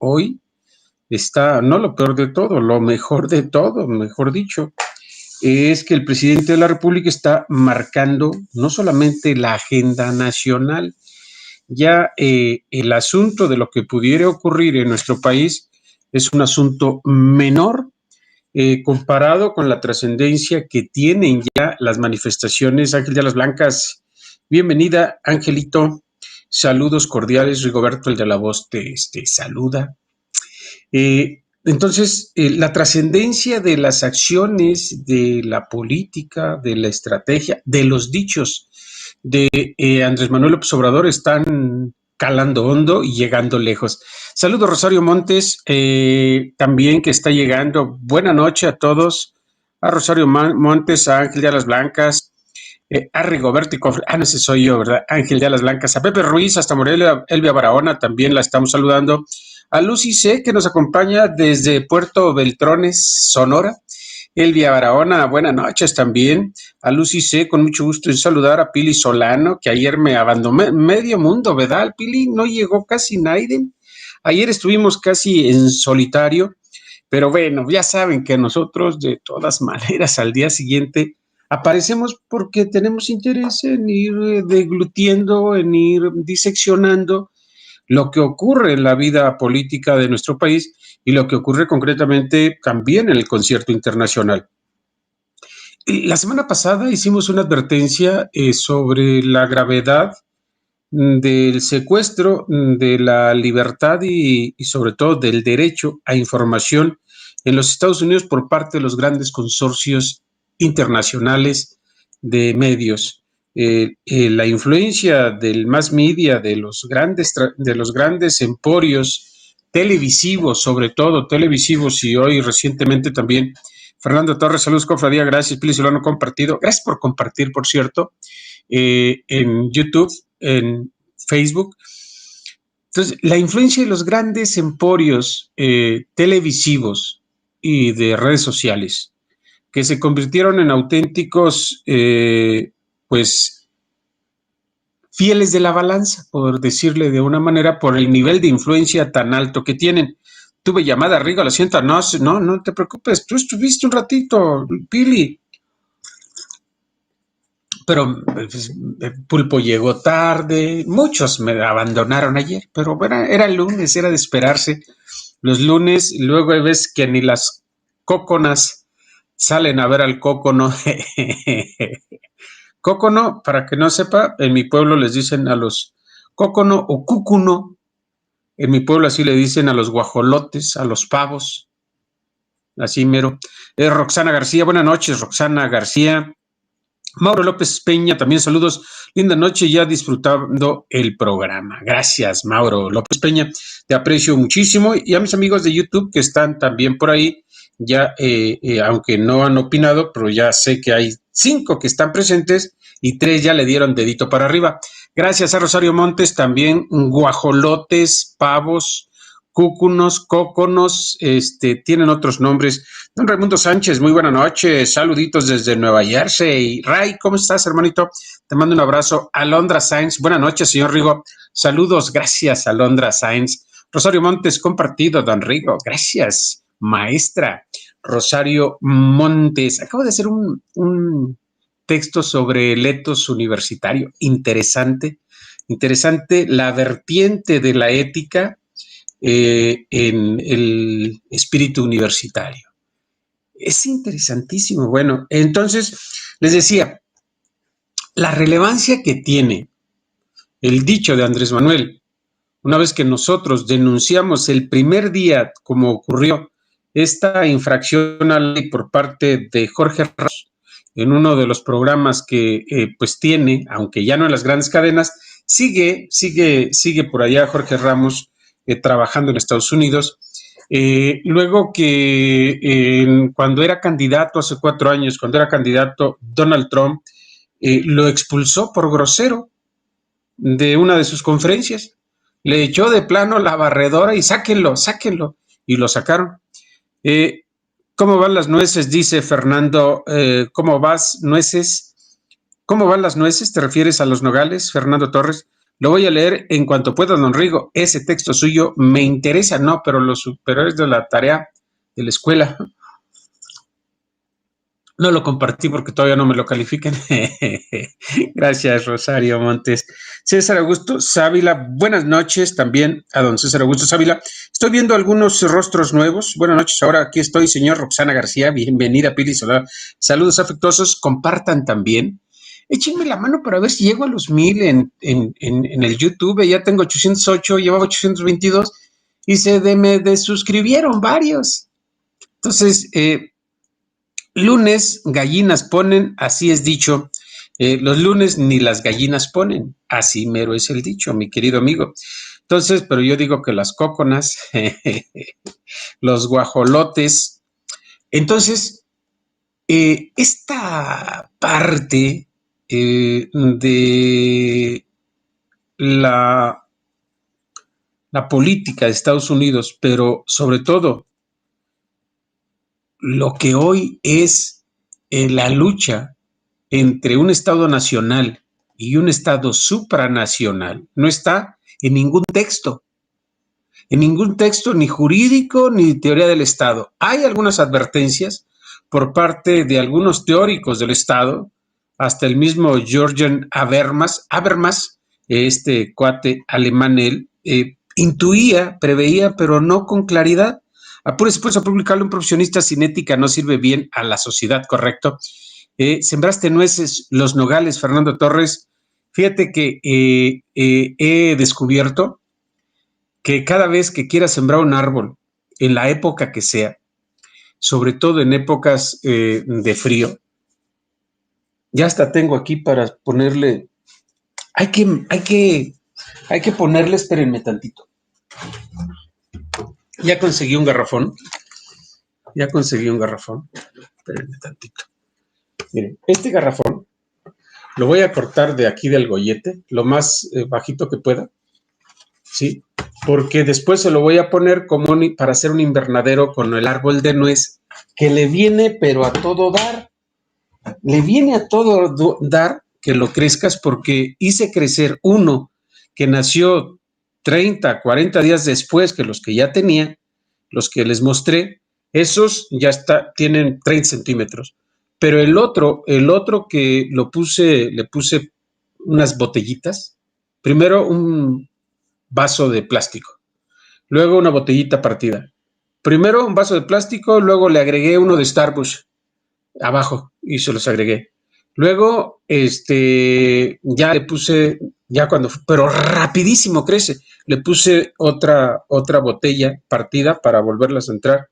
hoy está, no lo peor de todo, lo mejor de todo, mejor dicho, es que el presidente de la República está marcando no solamente la agenda nacional, ya el asunto de lo que pudiera ocurrir en nuestro país es un asunto menor comparado con la trascendencia que tienen ya las manifestaciones. Ángel de las Blancas, bienvenida, Angelito. Saludos cordiales, Rigoberto, el de la voz, te saluda. Entonces, la trascendencia de las acciones, de la política, de la estrategia, de los dichos de Andrés Manuel López Obrador están calando hondo y llegando lejos. Saludos, Rosario Montes, también que está llegando. Buena noche a todos. A Rosario Montes, a Ángel de Alas Blancas, a Rigoberto y Cofre. No sé, soy yo, ¿verdad? Ángel de Alas Blancas. A Pepe Ruiz, hasta Morelia, Elvia Barahona, también la estamos saludando. A Lucy C., que nos acompaña desde Puerto Beltrones, Sonora. Elvia Barahona, buenas noches también. A Lucy C., con mucho gusto en saludar. A Pili Solano, que ayer me abandonó medio mundo, ¿verdad? Pili, no llegó casi nadie. Ayer estuvimos casi en solitario, pero bueno, ya saben que nosotros de todas maneras al día siguiente aparecemos porque tenemos interés en ir deglutiendo, en ir diseccionando lo que ocurre en la vida política de nuestro país y lo que ocurre concretamente también en el concierto internacional. La semana pasada hicimos una advertencia sobre la gravedad del secuestro de la libertad y sobre todo del derecho a información en los Estados Unidos por parte de los grandes consorcios internacionales de medios. La influencia del mass media, de los grandes emporios televisivos, sobre todo televisivos, y hoy recientemente también Fernando Torres, saludos, cofradía, gracias, Pili Solano, compartido, gracias por compartir, por cierto, en YouTube, en Facebook. Entonces, la influencia de los grandes emporios televisivos y de redes sociales, que se convirtieron en auténticos, pues, fieles de la balanza, por decirle de una manera, por el nivel de influencia tan alto que tienen. Tuve llamada, Rigo, lo siento, no te preocupes, tú estuviste un ratito, Pili, pero pues, Pulpo llegó tarde, muchos me abandonaron ayer, pero bueno, era el lunes, era de esperarse. Los lunes, luego ves que ni las cóconas salen a ver al cócono. Cócono, para que no sepa, en mi pueblo les dicen a los cócono o cúcuno, en mi pueblo así le dicen a los guajolotes, a los pavos, así mero. Roxana García, buenas noches, Roxana García. Mauro López Peña, también saludos, linda noche, ya disfrutando el programa. Gracias, Mauro López Peña, te aprecio muchísimo. Y a mis amigos de YouTube que están también por ahí, ya, aunque no han opinado, pero ya sé que hay 5 que están presentes y 3 ya le dieron dedito para arriba. Gracias a Rosario Montes, también guajolotes, pavos, cúcunos, cóconos, tienen otros nombres. Don Raimundo Sánchez, muy buena noche, saluditos desde Nueva Jersey. Ray, ¿cómo estás, hermanito? Te mando un abrazo. Alondra Sáenz, buena noche, señor Rigo. Saludos, gracias, Alondra Sáenz. Rosario Montes, compartido, don Rigo, gracias, maestra. Rosario Montes, acabo de hacer un texto sobre el etos universitario, interesante la vertiente de la ética en el espíritu universitario. Es interesantísimo. Bueno, entonces les decía, la relevancia que tiene el dicho de Andrés Manuel, una vez que nosotros denunciamos el primer día, como ocurrió, esta infracción a la ley por parte de Jorge Ramos en uno de los programas que pues tiene, aunque ya no en las grandes cadenas, sigue por allá Jorge Ramos trabajando en Estados Unidos. Luego que cuando era candidato hace 4 años, cuando era candidato Donald Trump, lo expulsó por grosero de una de sus conferencias. Le echó de plano la barredora y sáquenlo. Y lo sacaron. ¿Cómo van las nueces? Dice Fernando. ¿Cómo vas, nueces? ¿Cómo van las nueces? ¿Te refieres a los nogales, Fernando Torres? Lo voy a leer en cuanto pueda, don Rigo. Ese texto suyo me interesa, no, pero los superiores de la tarea de la escuela no lo compartí porque todavía no me lo califiquen. Gracias, Rosario Montes. César Augusto Sávila, buenas noches también a don César Augusto Sávila. Estoy viendo algunos rostros nuevos. Buenas noches, ahora aquí estoy, señor Roxana García. Bienvenida, Pili Solar. Saludos afectuosos, compartan también. Échenme la mano para ver si llego a los 1000 en el YouTube. Ya tengo 808, llevaba 822 y me desuscribieron varios. Entonces, lunes gallinas ponen, así es dicho. Los lunes ni las gallinas ponen, así mero es el dicho, mi querido amigo. Entonces, pero yo digo que las cóconas, los guajolotes. Entonces, esta parte de la política de Estados Unidos, pero sobre todo lo que hoy es la lucha entre un Estado nacional y un Estado supranacional, no está en ningún texto ni jurídico ni teoría del Estado. Hay algunas advertencias por parte de algunos teóricos del Estado, hasta el mismo Jürgen Habermas, este cuate alemán, él intuía, preveía, pero no con claridad. Apúrese pues a publicarlo, un profesionista sin ética no sirve bien a la sociedad, ¿correcto? Sembraste nueces, los nogales, Fernando Torres. Fíjate que he descubierto que cada vez que quieras sembrar un árbol, en la época que sea, sobre todo en épocas de frío, ya hasta tengo aquí para ponerle, hay que ponerle, espérenme tantito. Ya conseguí un garrafón, espérenme tantito. Miren, este garrafón lo voy a cortar de aquí del gollete, lo más bajito que pueda, ¿sí? Porque después se lo voy a poner como para hacer un invernadero con el árbol de nuez, que le viene pero a todo dar. Le viene a todo dar que lo crezcas, porque hice crecer uno que nació 30, 40 días después que los que ya tenía, los que les mostré, esos ya tienen 30 centímetros. Pero el otro que le puse unas botellitas, primero un vaso de plástico, luego una botellita partida. Primero un vaso de plástico, luego le agregué uno de Starbucks abajo y se los agregué. Luego, ya le puse, pero rapidísimo crece, le puse otra botella partida para volverlas a entrar,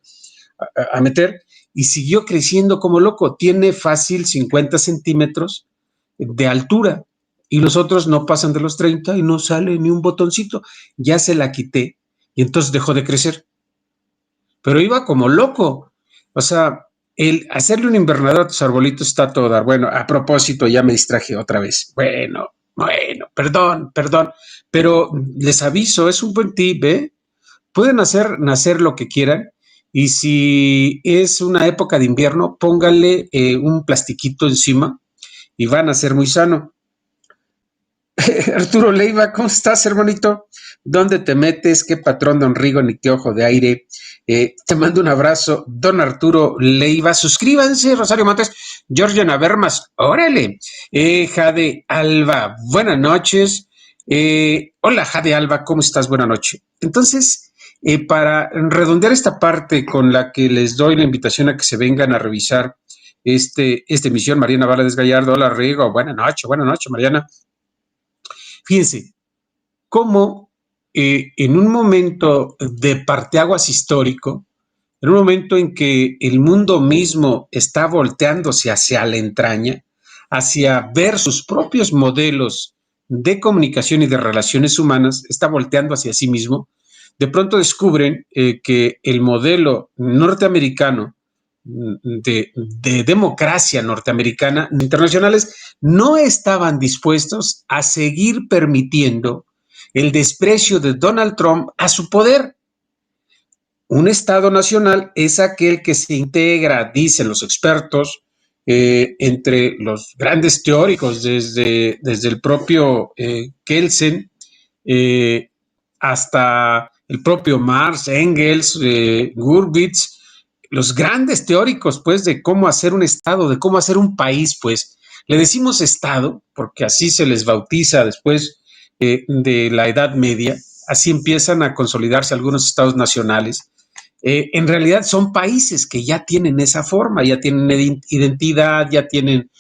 a meter, y siguió creciendo como loco. Tiene fácil 50 centímetros de altura y los otros no pasan de los 30 y no sale ni un botoncito. Ya se la quité y entonces dejó de crecer. Pero iba como loco. O sea, el hacerle un invernadero a tus arbolitos está todo dar. Bueno, a propósito, ya me distraje otra vez. Bueno, perdón. Pero les aviso, es un buen tip, ¿eh? Pueden hacer nacer lo que quieran. Y si es una época de invierno, pónganle un plastiquito encima y van a ser muy sano. Arturo Leiva, ¿cómo estás, hermanito? ¿Dónde te metes? ¿Qué patrón, don Rigo, ni qué ojo de aire? Te mando un abrazo, don Arturo Leiva. Suscríbanse, Rosario Montes, Georgiana Bermas, órale. Jade Alba, buenas noches. Hola, Jade Alba, ¿cómo estás? Buenas noches. Entonces, para redondear esta parte con la que les doy la invitación a que se vengan a revisar esta emisión, Mariana Valadez Gallardo, hola, Rigo, buenas noches, Mariana. Fíjense, cómo en un momento de parteaguas histórico, en un momento en que el mundo mismo está volteándose hacia la entraña, hacia ver sus propios modelos de comunicación y de relaciones humanas, está volteando hacia sí mismo, de pronto descubren que el modelo norteamericano de democracia norteamericana, internacionales, no estaban dispuestos a seguir permitiendo el desprecio de Donald Trump a su poder. Un Estado nacional es aquel que se integra, dicen los expertos, entre los grandes teóricos, desde el propio Kelsen eh, hasta el propio Marx, Engels, Gurwitz, los grandes teóricos, pues, de cómo hacer un Estado, de cómo hacer un país, pues. Le decimos Estado porque así se les bautiza después de la Edad Media, así empiezan a consolidarse algunos estados nacionales. En realidad son países que ya tienen esa forma, ya tienen identidad, ya tienen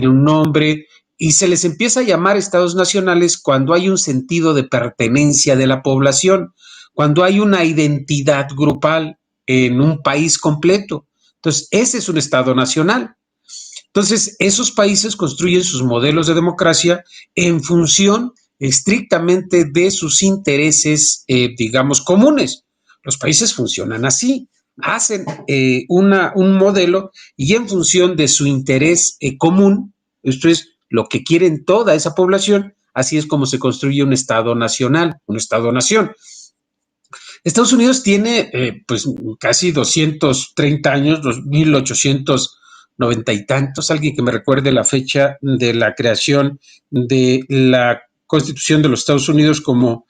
un nombre, y se les empieza a llamar estados nacionales cuando hay un sentido de pertenencia de la población, cuando hay una identidad grupal en un país completo. Entonces, ese es un estado nacional. Entonces, esos países construyen sus modelos de democracia en función estrictamente de sus intereses, digamos, comunes. Los países funcionan así, hacen un modelo y en función de su interés común, esto es lo que quieren toda esa población, así es como se construye un Estado nacional, un Estado-nación. Estados Unidos tiene pues casi 230 años, 1890 y tantos, alguien que me recuerde la fecha de la creación de la Constitución de los Estados Unidos, como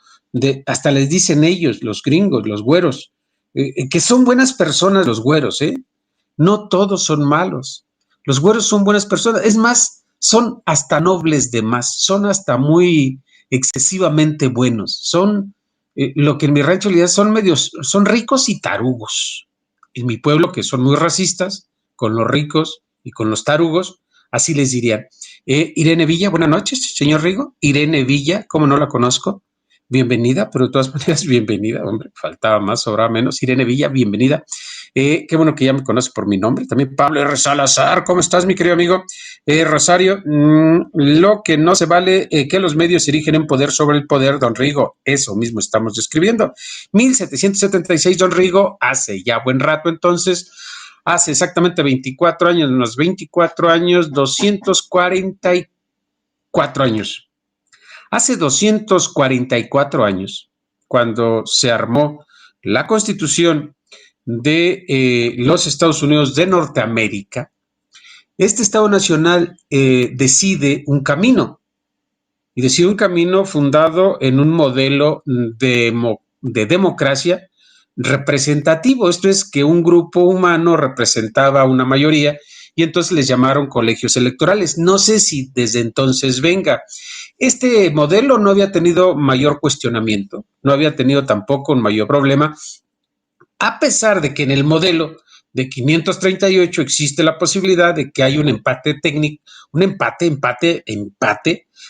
hasta les dicen ellos, los gringos, los güeros, que son buenas personas los güeros, no todos son malos, los güeros son buenas personas, es más, son hasta nobles de más, son hasta muy excesivamente buenos, son lo que en mi rancho le son medios, son ricos y tarugos. En mi pueblo, que son muy racistas con los ricos y con los tarugos, así les dirían. Irene Villa, buenas noches, señor Rigo. Irene Villa, ¿cómo no la conozco? Bienvenida, pero de todas maneras, bienvenida, hombre, faltaba más, sobraba menos. Irene Villa, bienvenida. Qué bueno que ya me conoce por mi nombre. También Pablo R. Salazar, ¿cómo estás, mi querido amigo? Rosario, lo que no se vale que los medios se erigen en poder sobre el poder, don Rigo. Eso mismo estamos describiendo. 1776, don Rigo, hace ya buen rato entonces, hace exactamente 24 años, unos 24 años, 244 años. Hace 244 años, cuando se armó la Constitución de los Estados Unidos de Norteamérica, este Estado Nacional decide un camino, y decide un camino fundado en un modelo de democracia representativo. Esto es que un grupo humano representaba a una mayoría y entonces les llamaron colegios electorales. No sé si desde entonces venga. Este modelo no había tenido mayor cuestionamiento, no había tenido tampoco un mayor problema, a pesar de que en el modelo de 538 existe la posibilidad de que haya un empate técnico, un empate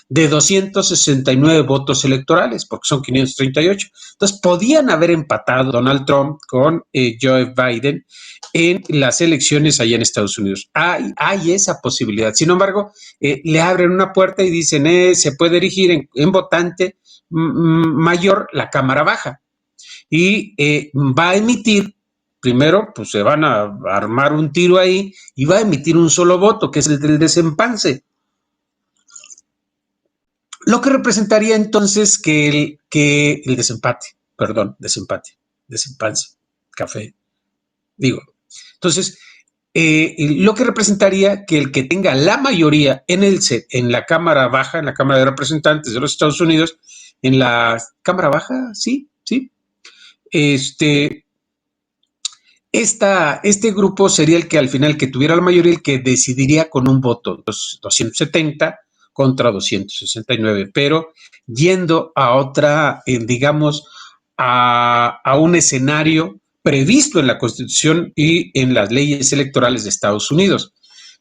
de 269 votos electorales, porque son 538. Entonces, podían haber empatado Donald Trump con Joe Biden en las elecciones allá en Estados Unidos. Hay esa posibilidad. Sin embargo, le abren una puerta y dicen, se puede erigir en votante mayor la Cámara Baja. Y va a emitir, primero, pues se van a armar un tiro ahí y va a emitir un solo voto, que es el del desempance. Lo que representaría entonces que el desempate, desempance, café, digo. Entonces, lo que representaría que el que tenga la mayoría en la Cámara Baja, en la Cámara de Representantes de los Estados Unidos, en la Cámara Baja, sí, este grupo sería el que al final, que tuviera la mayoría, el que decidiría con un voto, 270 contra 269, pero yendo a otra, digamos, a un escenario previsto en la Constitución y en las leyes electorales de Estados Unidos.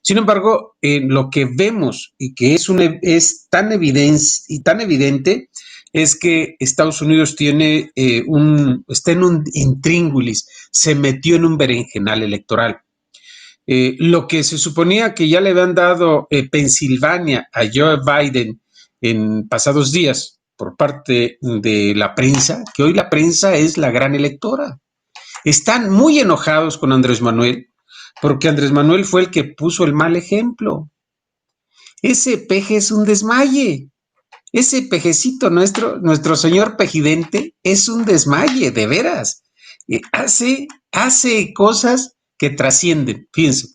Sin embargo, lo que vemos y que es tan evidente es que Estados Unidos está en un intríngulis, se metió en un berenjenal electoral. Lo que se suponía que ya le habían dado Pensilvania a Joe Biden en pasados días por parte de la prensa, que hoy la prensa es la gran electora. Están muy enojados con Andrés Manuel, porque Andrés Manuel fue el que puso el mal ejemplo. Ese peje es un desmaye. Ese pejecito nuestro señor pejidente, es un desmaye, de veras. Hace cosas que trascienden. Fíjense,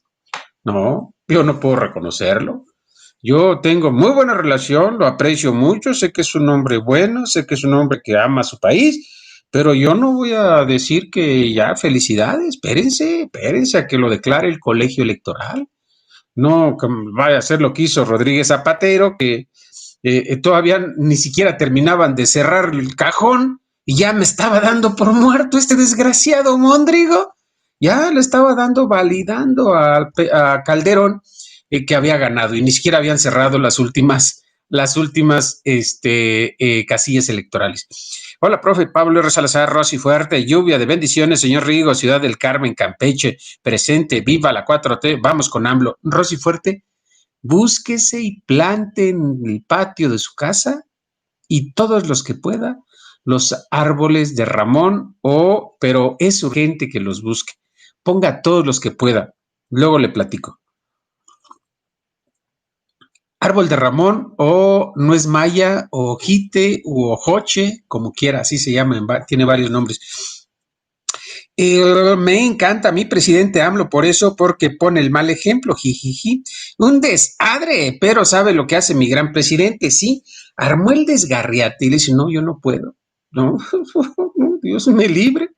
no, yo no puedo reconocerlo. Yo tengo muy buena relación, lo aprecio mucho, sé que es un hombre bueno, sé que es un hombre que ama a su país, pero yo no voy a decir que ya felicidades, espérense a que lo declare el colegio electoral. No que vaya a ser lo que hizo Rodríguez Zapatero, que todavía ni siquiera terminaban de cerrar el cajón y ya me estaba dando por muerto este desgraciado Mondrigo. Ya le estaba dando, validando a Calderón que había ganado y ni siquiera habían cerrado las últimas casillas electorales. Hola, profe Pablo R. Salazar, Rosy Fuerte, lluvia de bendiciones, señor Rigo, Ciudad del Carmen, Campeche, presente, viva la 4T, vamos con AMLO. Rosy Fuerte, búsquese y plante en el patio de su casa y todos los que pueda los árboles de Ramón pero es urgente que los busque. Ponga todos los que pueda. Luego le platico. Árbol de Ramón o nuez maya o jite u ojoche, como quiera, así se llama, tiene varios nombres. Me encanta a mi presidente AMLO por eso, porque pone el mal ejemplo, jijiji. Un desmadre, pero ¿sabe lo que hace mi gran presidente? Sí, armó el desgarriate y le dice, no, yo no puedo. No, Dios me libre.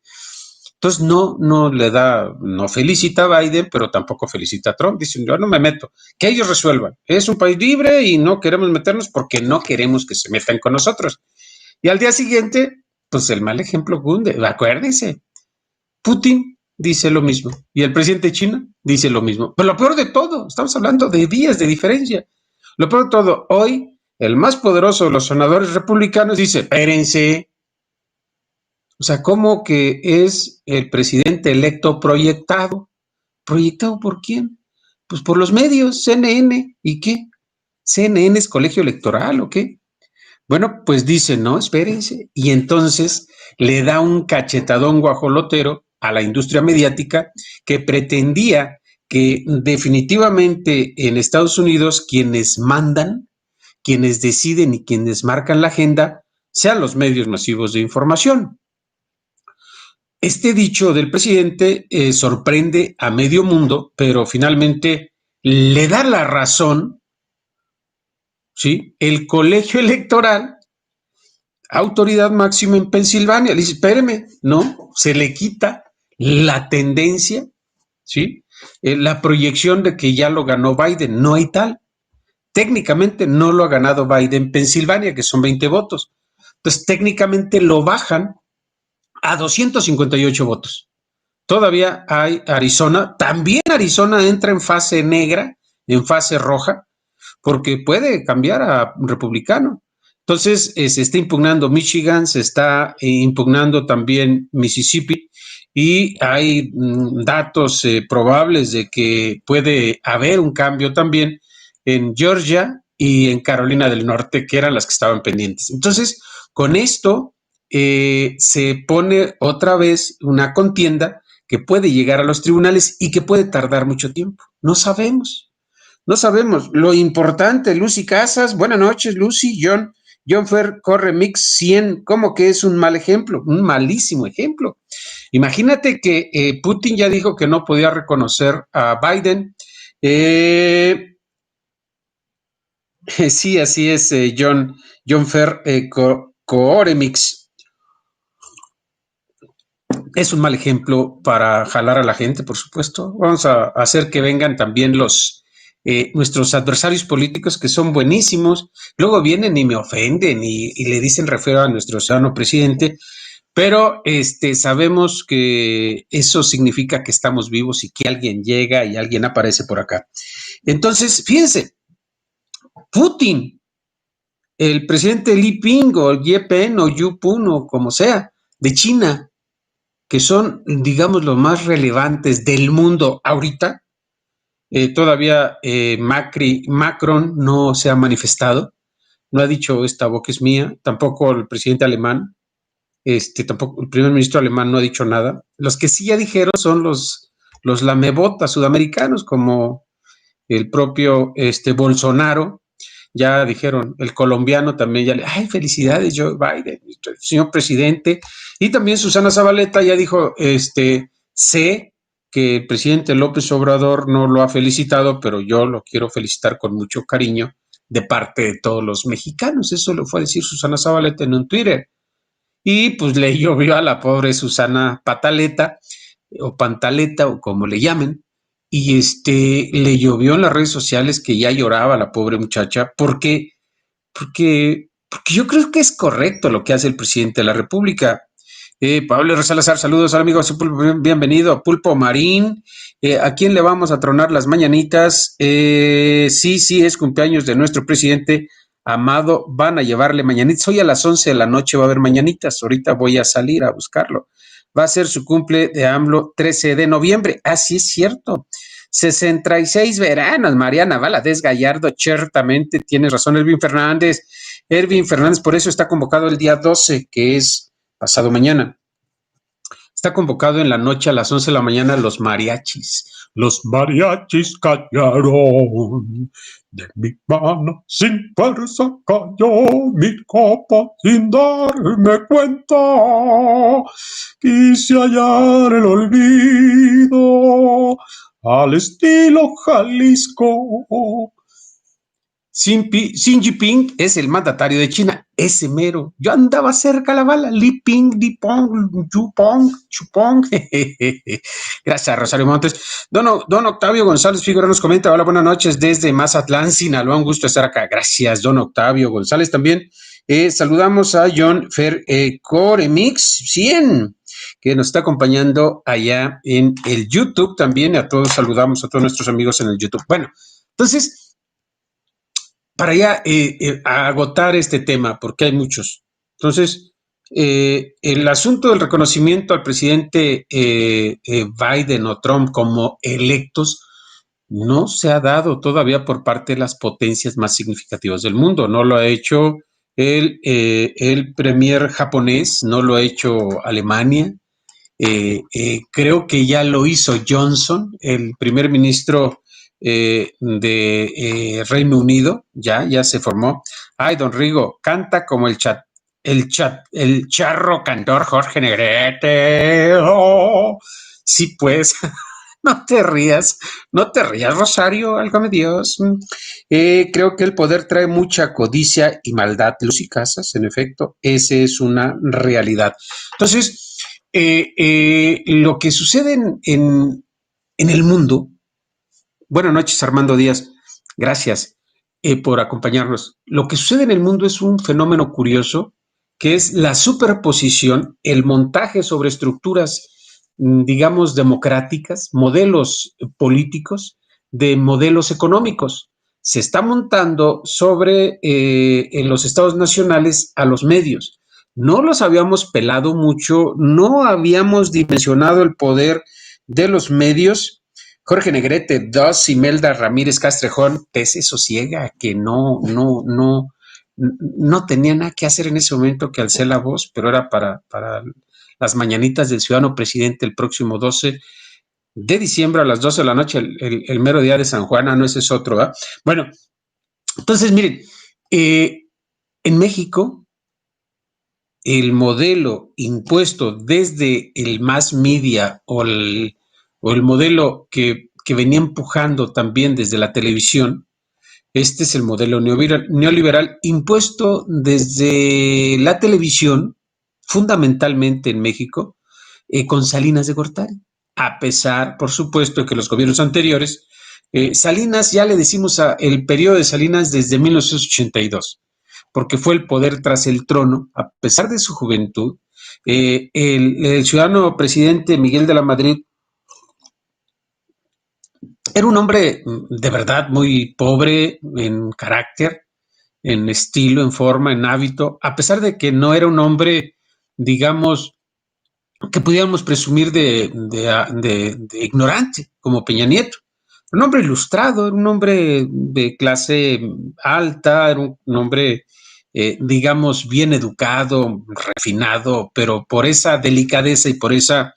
Entonces no le da, no felicita a Biden, pero tampoco felicita a Trump. Dicen, yo no me meto, que ellos resuelvan. Es un país libre y no queremos meternos porque no queremos que se metan con nosotros. Y al día siguiente, pues el mal ejemplo cunde. Acuérdense, Putin dice lo mismo y el presidente de China dice lo mismo. Pero lo peor de todo, estamos hablando de días de diferencia. Lo peor de todo, hoy el más poderoso de los senadores republicanos dice, espérense, o sea, ¿cómo que es el presidente electo proyectado? ¿Proyectado por quién? Pues por los medios, CNN. ¿Y qué? ¿CNN es colegio electoral o qué? Bueno, pues dice, no, espérense. Y entonces le da un cachetadón guajolotero a la industria mediática que pretendía que definitivamente en Estados Unidos quienes mandan, quienes deciden y quienes marcan la agenda sean los medios masivos de información. Este dicho del presidente sorprende a medio mundo, pero finalmente le da la razón, ¿sí? El colegio electoral, autoridad máxima en Pensilvania, le dice, espéreme, no, se le quita la tendencia, ¿sí? La proyección de que ya lo ganó Biden, no hay tal. Técnicamente no lo ha ganado Biden en Pensilvania, que son 20 votos. Entonces, técnicamente lo bajan a 258 votos. Todavía hay Arizona, también Arizona entra en fase negra, en fase roja, porque puede cambiar a republicano. Entonces, se está impugnando Michigan, se está impugnando también Mississippi y hay datos probables de que puede haber un cambio también en Georgia y en Carolina del Norte, que eran las que estaban pendientes. Entonces, con esto se pone otra vez una contienda que puede llegar a los tribunales y que puede tardar mucho tiempo. No sabemos. No sabemos. Lo importante, Lucy Casas, buenas noches, Lucy, John Fer corre Mix 100, ¿cómo que es un mal ejemplo? Un malísimo ejemplo. Imagínate que Putin ya dijo que no podía reconocer a Biden. Sí, así es, John Fer Coremix. Es un mal ejemplo para jalar a la gente, por supuesto. Vamos a hacer que vengan también nuestros adversarios políticos, que son buenísimos. Luego vienen y me ofenden y le dicen refiero a nuestro ciudadano presidente, pero sabemos que eso significa que estamos vivos y que alguien llega y alguien aparece por acá. Entonces, fíjense, Putin, el presidente Li Ping o Ye Pen o Yu Pun o como sea, de China, que son, digamos, los más relevantes del mundo ahorita. Todavía Macron no se ha manifestado, no ha dicho esta boca es mía, tampoco el presidente alemán, tampoco el primer ministro alemán no ha dicho nada. Los que sí ya dijeron son los lamebotas sudamericanos, como el propio Bolsonaro. Ya dijeron, el colombiano también ya le, ay, felicidades Joe Biden, señor presidente. Y también Susana Zabaleta ya dijo, sé que el presidente López Obrador no lo ha felicitado, pero yo lo quiero felicitar con mucho cariño de parte de todos los mexicanos. Eso lo fue a decir Susana Zabaleta en un Twitter. Y pues le llovió a la pobre Susana Pataleta, o Pantaleta, o como le llamen, y le llovió en las redes sociales que ya lloraba la pobre muchacha, porque yo creo que es correcto lo que hace el presidente de la República. Pablo R. Salazar, saludos al amigo, bienvenido. Pulpo Marín, ¿a quién le vamos a tronar las mañanitas? Sí, es cumpleaños de nuestro presidente amado, van a llevarle mañanitas. Hoy a las 11 de la noche va a haber mañanitas, ahorita voy a salir a buscarlo. Va a ser su cumple de AMLO 13 de noviembre, así es cierto. 66 veranos, Mariana Valadez Gallardo, ciertamente tienes razón, Ervin Fernández. Ervin Fernández, por eso está convocado el día 12, que es pasado mañana. Está convocado en la noche a las 11 de la mañana los mariachis. Los mariachis callaron de mi mano sin fuerza cayó mi copa sin darme cuenta. Quise hallar el olvido al estilo Jalisco. Xi Jinping es el mandatario de China, ese mero. Yo andaba cerca la bala. Li Ping, Di Pong, Chupong. Gracias, Rosario Montes. Don Octavio González Figueroa nos comenta: hola, buenas noches desde Mazatlán, Sinaloa. Un gusto estar acá. Gracias, don Octavio González. También saludamos a John Fer Coremix 100, que nos está acompañando allá en el YouTube también. A todos saludamos, a todos nuestros amigos en el YouTube. Bueno, entonces, para ya agotar este tema, porque hay muchos. Entonces, el asunto del reconocimiento al presidente Biden o Trump como electos no se ha dado todavía por parte de las potencias más significativas del mundo. No lo ha hecho el premier japonés, no lo ha hecho Alemania. Creo que ya lo hizo Johnson, el primer ministro de Reino Unido, ya se formó. Ay, don Rigo, canta como el charro cantor Jorge Negrete. Oh, sí, pues, no te rías, Rosario, álgame Dios. Creo que el poder trae mucha codicia y maldad. Luz y Casas, en efecto, esa es una realidad. Entonces, lo que sucede en el mundo. Buenas noches, Armando Díaz. Gracias por acompañarnos. Lo que sucede en el mundo es un fenómeno curioso, que es la superposición, el montaje sobre estructuras, digamos, democráticas, modelos políticos, de modelos económicos. Se está montando sobre en los estados nacionales a los medios. No los habíamos pelado mucho, no habíamos dimensionado el poder de los medios. Jorge Negrete, Dos, Imelda Ramírez Castrejón, se sosiega, que no tenía nada que hacer en ese momento que alcé la voz, pero era para las mañanitas del ciudadano presidente el próximo 12 de diciembre a las 12 de la noche, el mero día de San Juan. No, ese es otro, ¿eh? Bueno, entonces miren, en México, el modelo impuesto desde el mass media o el modelo que venía empujando también desde la televisión, este es el modelo neoliberal impuesto desde la televisión, fundamentalmente en México, con Salinas de Gortari. A pesar, por supuesto, de que los gobiernos anteriores, Salinas, ya le decimos el periodo de Salinas desde 1982, porque fue el poder tras el trono, a pesar de su juventud. El ciudadano presidente Miguel de la Madrid era un hombre de verdad muy pobre en carácter, en estilo, en forma, en hábito, a pesar de que no era un hombre, digamos, que pudiéramos presumir de ignorante, como Peña Nieto. Un hombre ilustrado, era un hombre de clase alta, era un hombre, digamos, bien educado, refinado, pero por esa delicadeza y por esa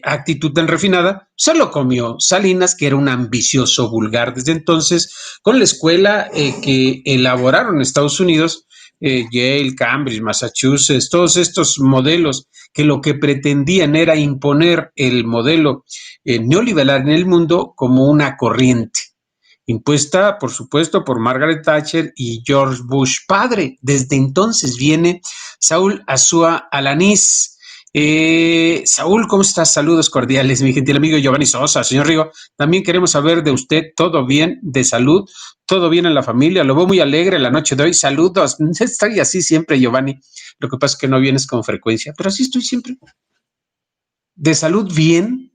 actitud tan refinada, se lo comió Salinas, que era un ambicioso vulgar desde entonces, con la escuela que elaboraron en Estados Unidos, Yale, Cambridge, Massachusetts, todos estos modelos que lo que pretendían era imponer el modelo neoliberal en el mundo como una corriente, impuesta, por supuesto, por Margaret Thatcher y George Bush padre. Desde entonces viene Saúl Azúa Alanís. Saúl, ¿cómo estás? Saludos cordiales, mi gentil amigo Giovanni Sosa. Señor Rigo, también queremos saber de usted, ¿todo bien de salud? ¿Todo bien en la familia? Lo veo muy alegre la noche de hoy. Saludos. Estoy así siempre, Giovanni. Lo que pasa es que no vienes con frecuencia, pero así estoy siempre. De salud bien.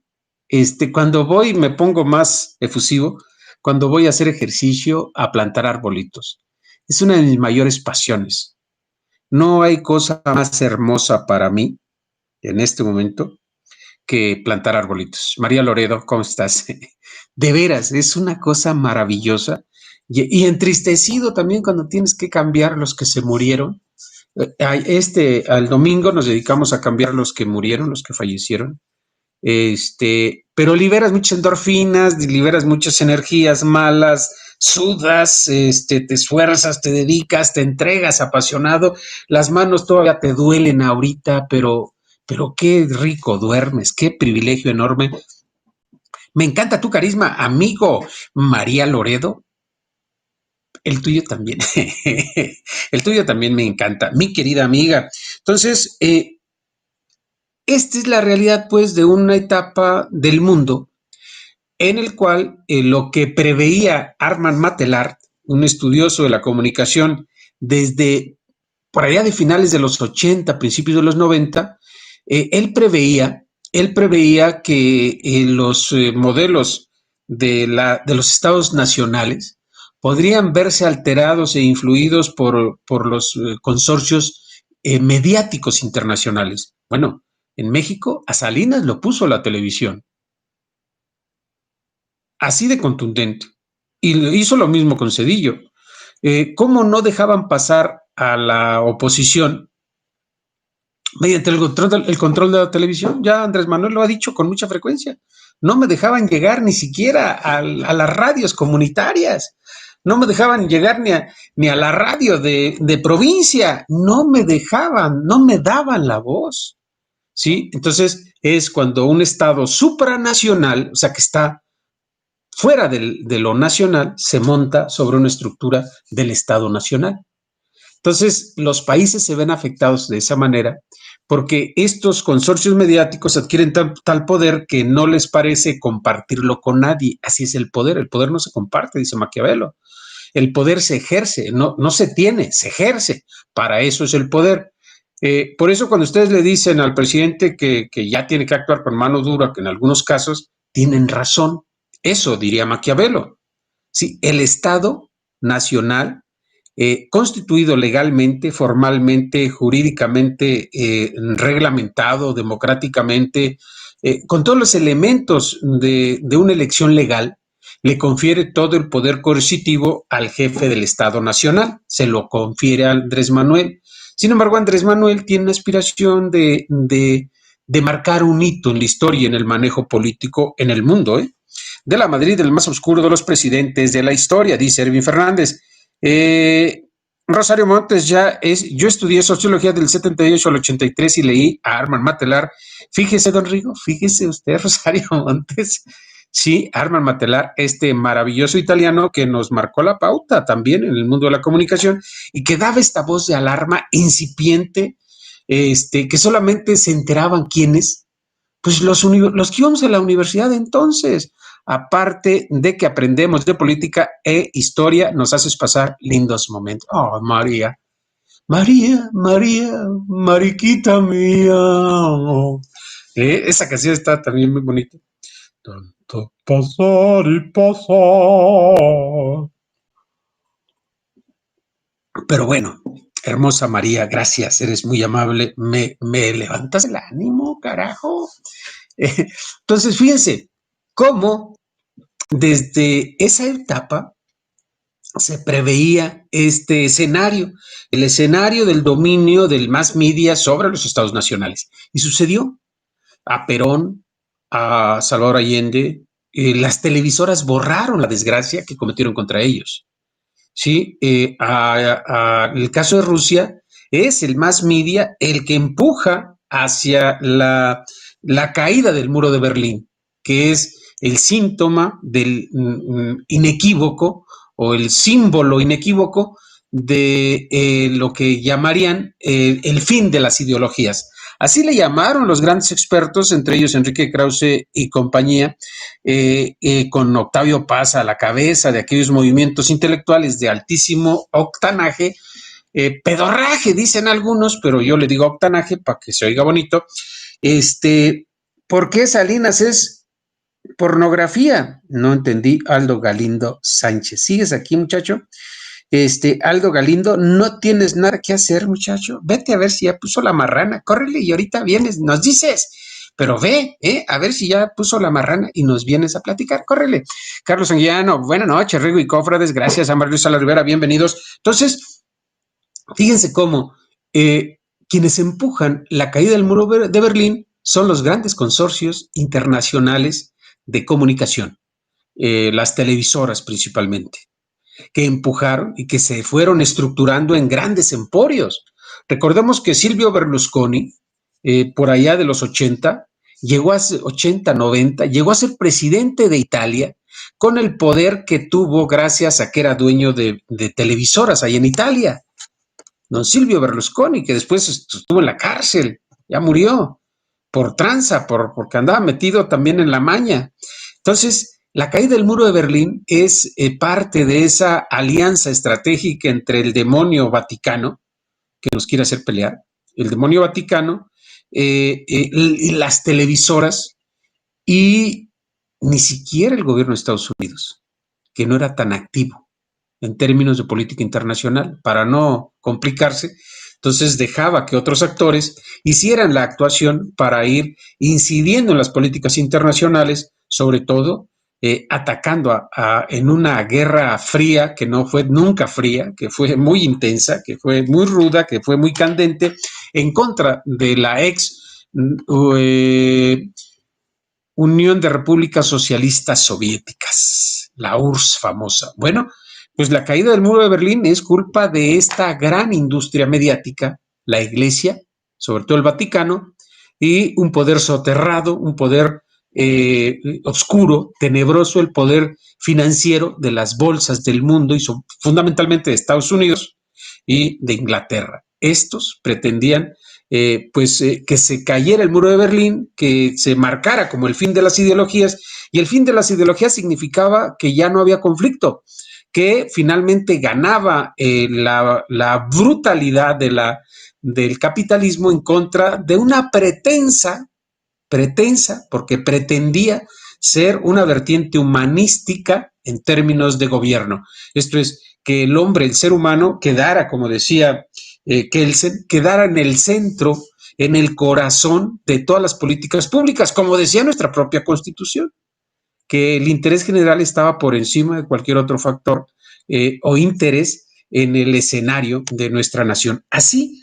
Cuando voy me pongo más efusivo, cuando voy a hacer ejercicio, a plantar arbolitos. Es una de mis mayores pasiones. No hay cosa más hermosa para mí en este momento que plantar arbolitos. María Loredo, ¿cómo estás? De veras, es una cosa maravillosa y entristecido también cuando tienes que cambiar los que se murieron. Al domingo nos dedicamos a cambiar los que murieron, los que fallecieron. Pero liberas muchas endorfinas, liberas muchas energías malas, sudas, te esfuerzas, te dedicas, te entregas apasionado, las manos todavía te duelen ahorita, pero qué rico duermes, qué privilegio enorme. Me encanta tu carisma, amigo María Loredo. El tuyo también. El tuyo también me encanta, mi querida amiga. Entonces, esta es la realidad, pues, de una etapa del mundo en el cual lo que preveía Armand Matelart, un estudioso de la comunicación desde por allá de finales de los 80, principios de los 90, él preveía que los modelos de los estados nacionales podrían verse alterados e influidos por los consorcios mediáticos internacionales. Bueno, en México a Salinas lo puso la televisión, así de contundente. Y hizo lo mismo con Cedillo. ¿Cómo no dejaban pasar a la oposición mediante el control de la televisión? Ya Andrés Manuel lo ha dicho con mucha frecuencia. No me dejaban llegar ni siquiera a las radios comunitarias. No me dejaban llegar ni a la radio de provincia. No me dejaban, no me daban la voz. ¿Sí? Entonces es cuando un Estado supranacional, o sea, que está fuera de lo nacional, se monta sobre una estructura del Estado nacional. Entonces, los países se ven afectados de esa manera porque estos consorcios mediáticos adquieren tal poder que no les parece compartirlo con nadie. Así es el poder no se comparte, dice Maquiavelo. El poder se ejerce, no se tiene, se ejerce. Para eso es el poder. Por eso cuando ustedes le dicen al presidente que ya tiene que actuar con mano dura, que en algunos casos tienen razón, eso diría Maquiavelo. Sí, el Estado nacional, constituido legalmente, formalmente, jurídicamente, reglamentado, democráticamente, con todos los elementos de una elección legal, le confiere todo el poder coercitivo al jefe del Estado nacional, se lo confiere a Andrés Manuel. Sin embargo, Andrés Manuel tiene una aspiración de marcar un hito en la historia, en el manejo político en el mundo, de la Madrid, el más oscuro de los presidentes de la historia, dice Erwin Fernández. Rosario Montes yo estudié sociología del 78 al 83 y leí a Armand Matelart. Fíjese, don Rigo, fíjese usted, Rosario Montes. Sí, Armand Matelart, este maravilloso italiano que nos marcó la pauta también en el mundo de la comunicación y que daba esta voz de alarma incipiente, que solamente se enteraban quiénes, pues los que íbamos a la universidad entonces. Aparte de que aprendemos de política e historia, nos haces pasar lindos momentos. Oh, María, María, María, mariquita mía. Esa canción está también muy bonita. Tanto pasar y pasar. Pero bueno, hermosa María, gracias, eres muy amable. Me levantas el ánimo, carajo. Entonces, fíjense cómo desde esa etapa se preveía este escenario, el escenario del dominio del mass media sobre los estados nacionales. Y sucedió. A Perón, a Salvador Allende, las televisoras borraron la desgracia que cometieron contra ellos. ¿sí? El caso de Rusia es el mass media el que empuja hacia la caída del muro de Berlín, que es el síntoma del inequívoco o el símbolo inequívoco de lo que llamarían el fin de las ideologías. Así le llamaron los grandes expertos, entre ellos Enrique Krause y compañía, con Octavio Paz a la cabeza de aquellos movimientos intelectuales de altísimo octanaje, pedorraje, dicen algunos, pero yo le digo octanaje para que se oiga bonito. ¿Por qué Salinas es pornografía? No entendí, Aldo Galindo Sánchez. ¿Sigues aquí, muchacho? Aldo Galindo, no tienes nada que hacer, muchacho. Vete a ver si ya puso la marrana. Córrele y ahorita vienes, nos dices. Pero ve, a ver si ya puso la marrana y nos vienes a platicar. Córrele. Carlos Anguiano, buenas noches, Rigo y Cofrades. Gracias a Mario Sala Rivera, bienvenidos. Entonces, fíjense cómo quienes empujan la caída del muro de Berlín son los grandes consorcios internacionales de comunicación, las televisoras principalmente, que empujaron y que se fueron estructurando en grandes emporios. Recordemos que Silvio Berlusconi, por allá de los 80, llegó a 80, 90, llegó a ser presidente de Italia con el poder que tuvo gracias a que era dueño de televisoras ahí en Italia. Don Silvio Berlusconi, que después estuvo en la cárcel, ya murió por tranza, porque andaba metido también en la maña. Entonces, la caída del muro de Berlín es parte de esa alianza estratégica entre el demonio Vaticano, que nos quiere hacer pelear, el demonio Vaticano, y las televisoras, y ni siquiera el gobierno de Estados Unidos, que no era tan activo en términos de política internacional, para no complicarse. Entonces dejaba que otros actores hicieran la actuación para ir incidiendo en las políticas internacionales, sobre todo atacando en una guerra fría, que no fue nunca fría, que fue muy intensa, que fue muy ruda, que fue muy candente, en contra de la ex Unión de Repúblicas Socialistas Soviéticas, la URSS famosa. Bueno, pues la caída del muro de Berlín es culpa de esta gran industria mediática, la Iglesia, sobre todo el Vaticano, y un poder soterrado, un poder oscuro, tenebroso, el poder financiero de las bolsas del mundo y fundamentalmente de Estados Unidos y de Inglaterra. Estos pretendían que se cayera el muro de Berlín, que se marcara como el fin de las ideologías, y el fin de las ideologías significaba que ya no había conflicto, que finalmente ganaba la brutalidad del capitalismo en contra de una pretensa, porque pretendía ser una vertiente humanística en términos de gobierno. Esto es, que el hombre, el ser humano, quedara, como decía Kelsen, quedara en el centro, en el corazón de todas las políticas públicas, como decía nuestra propia Constitución, que el interés general estaba por encima de cualquier otro factor o interés en el escenario de nuestra nación. Así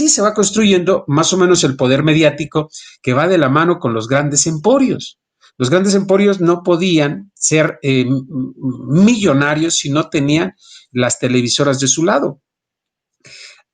se va construyendo más o menos el poder mediático que va de la mano con los grandes emporios. Los grandes emporios no podían ser millonarios si no tenían las televisoras de su lado.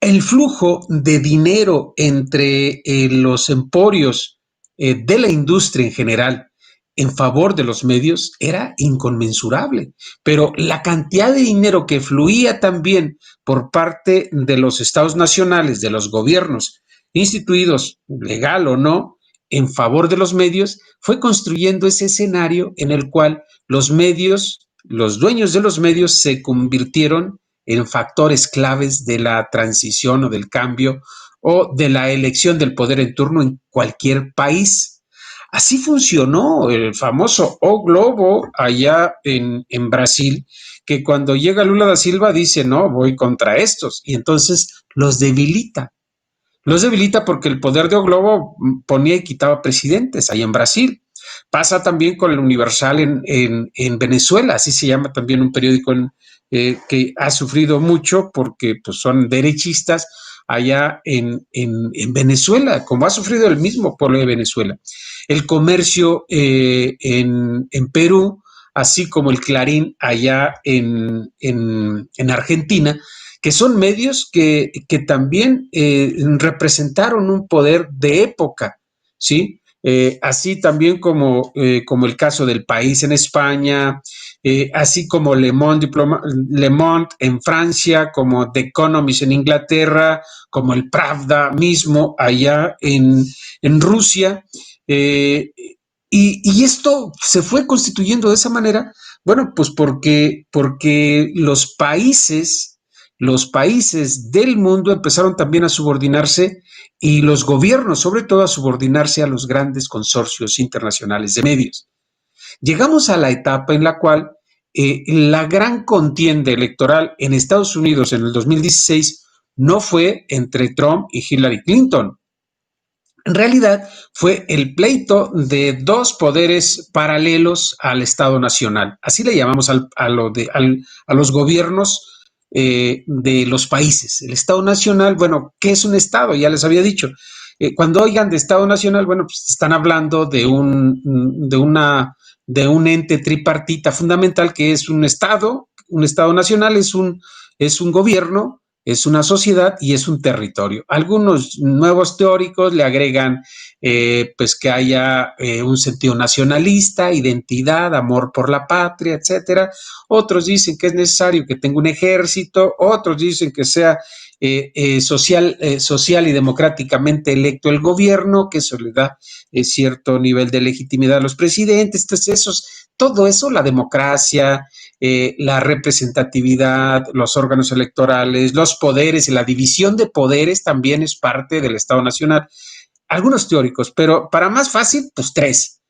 El flujo de dinero entre los emporios de la industria en general en favor de los medios era inconmensurable, pero la cantidad de dinero que fluía también por parte de los estados nacionales, de los gobiernos instituidos, legal o no, en favor de los medios, fue construyendo ese escenario en el cual los medios, los dueños de los medios se convirtieron en factores claves de la transición o del cambio o de la elección del poder en turno en cualquier país. Así funcionó el famoso O Globo allá en Brasil, que cuando llega Lula da Silva dice, no, voy contra estos, y entonces los debilita. Los debilita porque el poder de O Globo ponía y quitaba presidentes ahí en Brasil. Pasa también con el Universal en Venezuela, así se llama también un periódico que ha sufrido mucho porque pues, son derechistas allá en Venezuela, como ha sufrido el mismo pueblo de Venezuela. El comercio en Perú así como el Clarín allá en Argentina, que son medios que también representaron un poder de época, ¿sí? Así también como el caso del País en España, así como Le Monde en Francia, como The Economist en Inglaterra, como el Pravda mismo allá en Rusia. Eh, y esto se fue constituyendo de esa manera, bueno, pues porque los países del mundo empezaron también a subordinarse y los gobiernos, sobre todo, a subordinarse a los grandes consorcios internacionales de medios. Llegamos a la etapa en la cual la gran contienda electoral en Estados Unidos en el 2016 no fue entre Trump y Hillary Clinton. En realidad fue el pleito de dos poderes paralelos al Estado Nacional. Así le llamamos a los gobiernos de los países. El Estado Nacional, bueno, ¿qué es un Estado? Ya les había dicho. Cuando oigan de Estado Nacional, bueno, pues están hablando de un ente tripartita fundamental que es un Estado. Un Estado Nacional es un gobierno, es una sociedad y es un territorio. Algunos nuevos teóricos le agregan pues que haya un sentido nacionalista, identidad, amor por la patria, etcétera. Otros dicen que es necesario que tenga un ejército, otros dicen que sea social y democráticamente electo el gobierno, que eso le da cierto nivel de legitimidad a los presidentes. Entonces, todo eso, la democracia, la representatividad, los órganos electorales, los poderes y la división de poderes también es parte del Estado Nacional. Algunos teóricos, pero para más fácil, pues tres.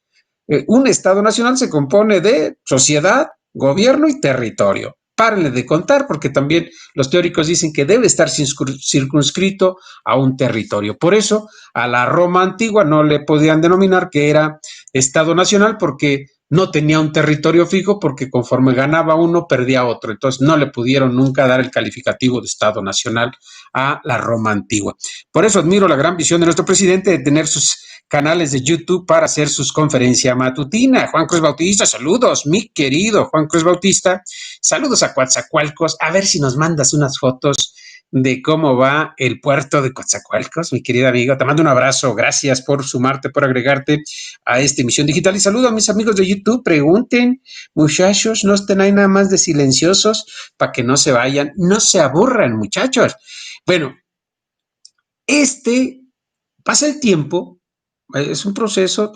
Un Estado Nacional se compone de sociedad, gobierno y territorio. Párenle de contar porque también los teóricos dicen que debe estar circunscrito a un territorio. Por eso a la Roma antigua no le podían denominar que era Estado Nacional porque no tenía un territorio fijo porque conforme ganaba uno perdía otro. Entonces no le pudieron nunca dar el calificativo de Estado Nacional a la Roma antigua. Por eso admiro la gran visión de nuestro presidente de tener sus canales de YouTube para hacer sus conferencias matutinas. Juan Cruz Bautista, saludos, mi querido Juan Cruz Bautista. Saludos a Coatzacoalcos. A ver si nos mandas unas fotos de cómo va el puerto de Coatzacoalcos, mi querido amigo. Te mando un abrazo. Gracias por sumarte, por agregarte a esta emisión digital. Y saludo a mis amigos de YouTube. Pregunten, muchachos, no estén ahí nada más de silenciosos para que no se vayan. No se aburran, muchachos. Bueno, pasa el tiempo. Es un proceso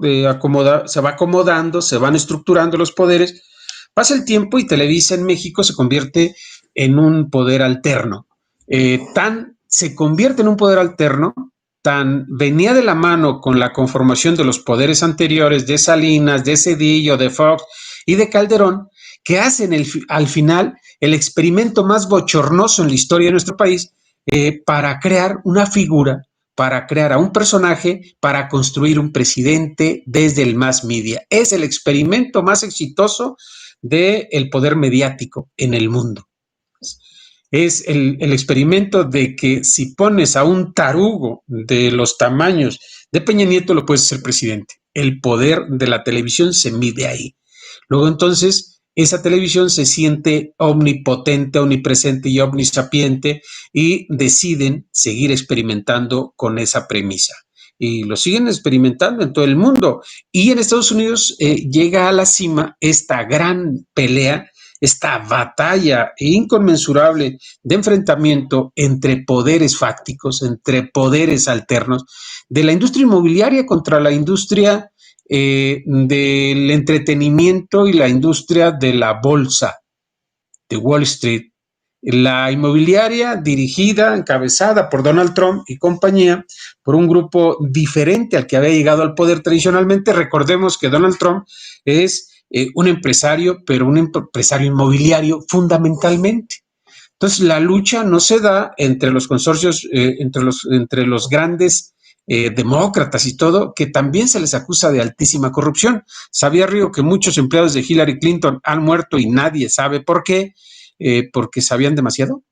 de acomodar, se va acomodando, se van estructurando los poderes. Pasa el tiempo y Televisa en México se convierte en un poder alterno. Se convierte en un poder alterno, tan venía de la mano con la conformación de los poderes anteriores de Salinas, de Cedillo, de Fox y de Calderón, que hacen al final el experimento más bochornoso en la historia de nuestro país para crear una figura, para crear a un personaje, para construir un presidente desde el mass media. Es el experimento más exitoso del poder mediático en el mundo. Es el experimento de que si pones a un tarugo de los tamaños de Peña Nieto, lo puedes hacer presidente. El poder de la televisión se mide ahí. Luego entonces esa televisión se siente omnipotente, omnipresente y omnisapiente y deciden seguir experimentando con esa premisa. Y lo siguen experimentando en todo el mundo. Y en Estados Unidos llega a la cima esta gran pelea, esta batalla inconmensurable de enfrentamiento entre poderes fácticos, entre poderes alternos, de la industria inmobiliaria contra la industria del entretenimiento y la industria de la bolsa de Wall Street. La inmobiliaria dirigida, encabezada por Donald Trump y compañía, por un grupo diferente al que había llegado al poder tradicionalmente. Recordemos que Donald Trump es un empresario, pero un empresario inmobiliario fundamentalmente. Entonces, la lucha no se da entre los consorcios, entre los grandes demócratas y todo, que también se les acusa de altísima corrupción. Sabía Río que muchos empleados de Hillary Clinton han muerto y nadie sabe por qué, porque sabían demasiado.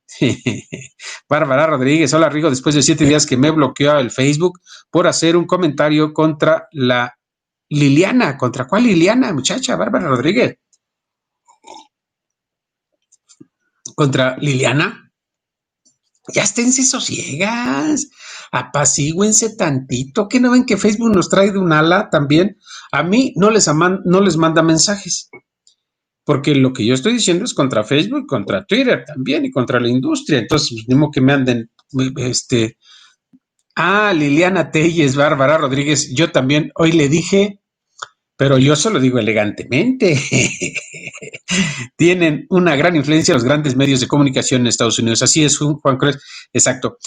Bárbara Rodríguez, hola Rigo, después de 7 días que me bloqueó el Facebook por hacer un comentario contra la Liliana. ¿Contra cuál Liliana, muchacha? Bárbara Rodríguez. Contra Liliana. Ya esténse sosiegas, apacíguense tantito, que no ven que Facebook nos trae de un ala también. A mí no les manda mensajes, porque lo que yo estoy diciendo es contra Facebook, contra Twitter también y contra la industria. Entonces, mismo que me anden, Liliana Telles, Bárbara Rodríguez, yo también hoy le dije, pero yo se lo digo elegantemente. Tienen una gran influencia los grandes medios de comunicación en Estados Unidos. Así es, Juan Cruz, exacto.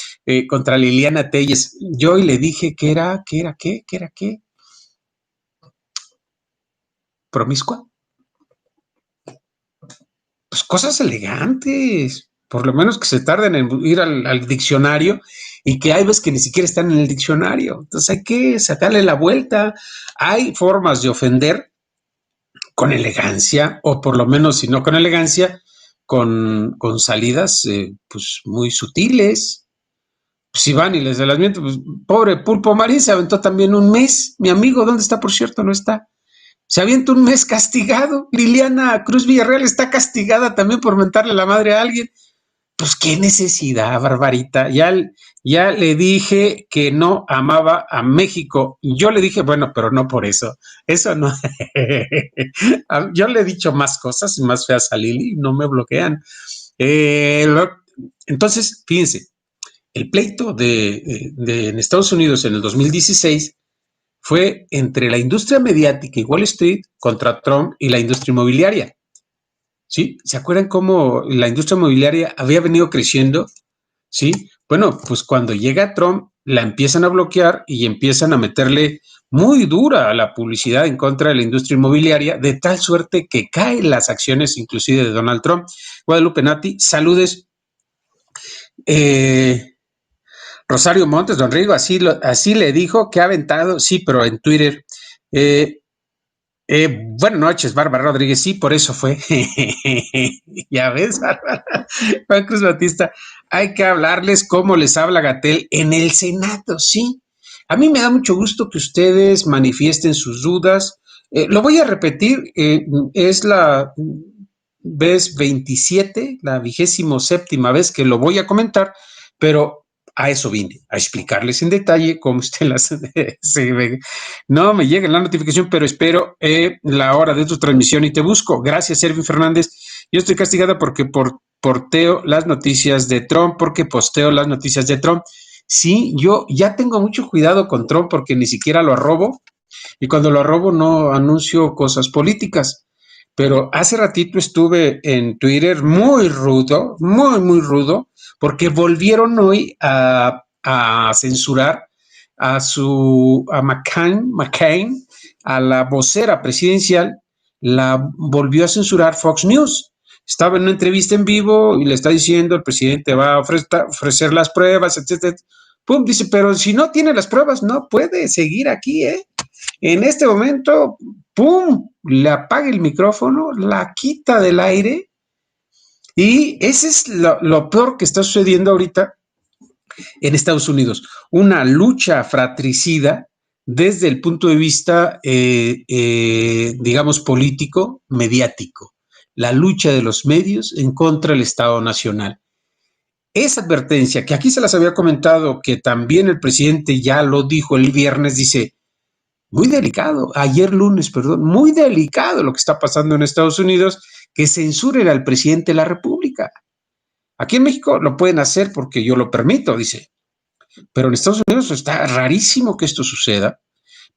Contra Liliana Telles, yo hoy le dije que era qué, promiscua. Pues cosas elegantes, por lo menos que se tarden en ir al diccionario y que hay veces que ni siquiera están en el diccionario. Entonces hay que sacarle la vuelta. Hay formas de ofender con elegancia, o por lo menos, si no con elegancia, con salidas pues muy sutiles. Si van y les de las miento, pues, pobre Pulpo Marín se aventó también un mes. Mi amigo, ¿dónde está? Por cierto, no está. Se avienta un mes castigado. Liliana Cruz Villarreal está castigada también por mentarle la madre a alguien. Pues qué necesidad, Barbarita. Ya le dije que no amaba a México. Y yo le dije, bueno, pero no por eso. Eso no. Yo le he dicho más cosas más feas a Lili, no me bloquean. Entonces, fíjense, el pleito en Estados Unidos en el 2016 fue entre la industria mediática y Wall Street contra Trump y la industria inmobiliaria. ¿Sí? ¿Se acuerdan cómo la industria inmobiliaria había venido creciendo? ¿Sí? Bueno, pues cuando llega Trump, la empiezan a bloquear y empiezan a meterle muy dura a la publicidad en contra de la industria inmobiliaria, de tal suerte que caen las acciones inclusive de Donald Trump. Guadalupe Nati, saludes. Rosario Montes, don Rigo, así le dijo que ha aventado, sí, pero en Twitter. Buenas noches, Bárbara Rodríguez. Sí, por eso fue. Ya ves, Bárbara. Juan Cruz Batista, hay que hablarles como les habla Gatell en el Senado, sí. A mí me da mucho gusto que ustedes manifiesten sus dudas. Lo voy a repetir, es la vez 27, la 27ª vez que lo voy a comentar, pero a eso vine, a explicarles en detalle cómo usted las... No me llega la notificación, pero espero la hora de tu transmisión y te busco. Gracias, Erwin Fernández. Yo estoy castigada porque porteo las noticias de Trump, porque posteo las noticias de Trump. Sí, yo ya tengo mucho cuidado con Trump porque ni siquiera lo arrobo y cuando lo arrobo no anuncio cosas políticas. Pero hace ratito estuve en Twitter muy rudo, muy rudo, porque volvieron hoy a censurar a McCain, a la vocera presidencial, la volvió a censurar Fox News. Estaba en una entrevista en vivo y le está diciendo el presidente va a ofrecer las pruebas, etcétera. Pum, dice, pero si no tiene las pruebas, no puede seguir aquí, ¿eh? En este momento, ¡pum!, le apaga el micrófono, la quita del aire y ese es lo peor que está sucediendo ahorita en Estados Unidos. Una lucha fratricida desde el punto de vista, digamos, político, mediático. La lucha de los medios en contra del Estado Nacional. Esa advertencia, que aquí se las había comentado, que también el presidente ya lo dijo el viernes, dice, muy delicado, ayer lunes, perdón, muy delicado lo que está pasando en Estados Unidos, que censuren al presidente de la República. Aquí en México lo pueden hacer porque yo lo permito, dice, pero en Estados Unidos está rarísimo que esto suceda,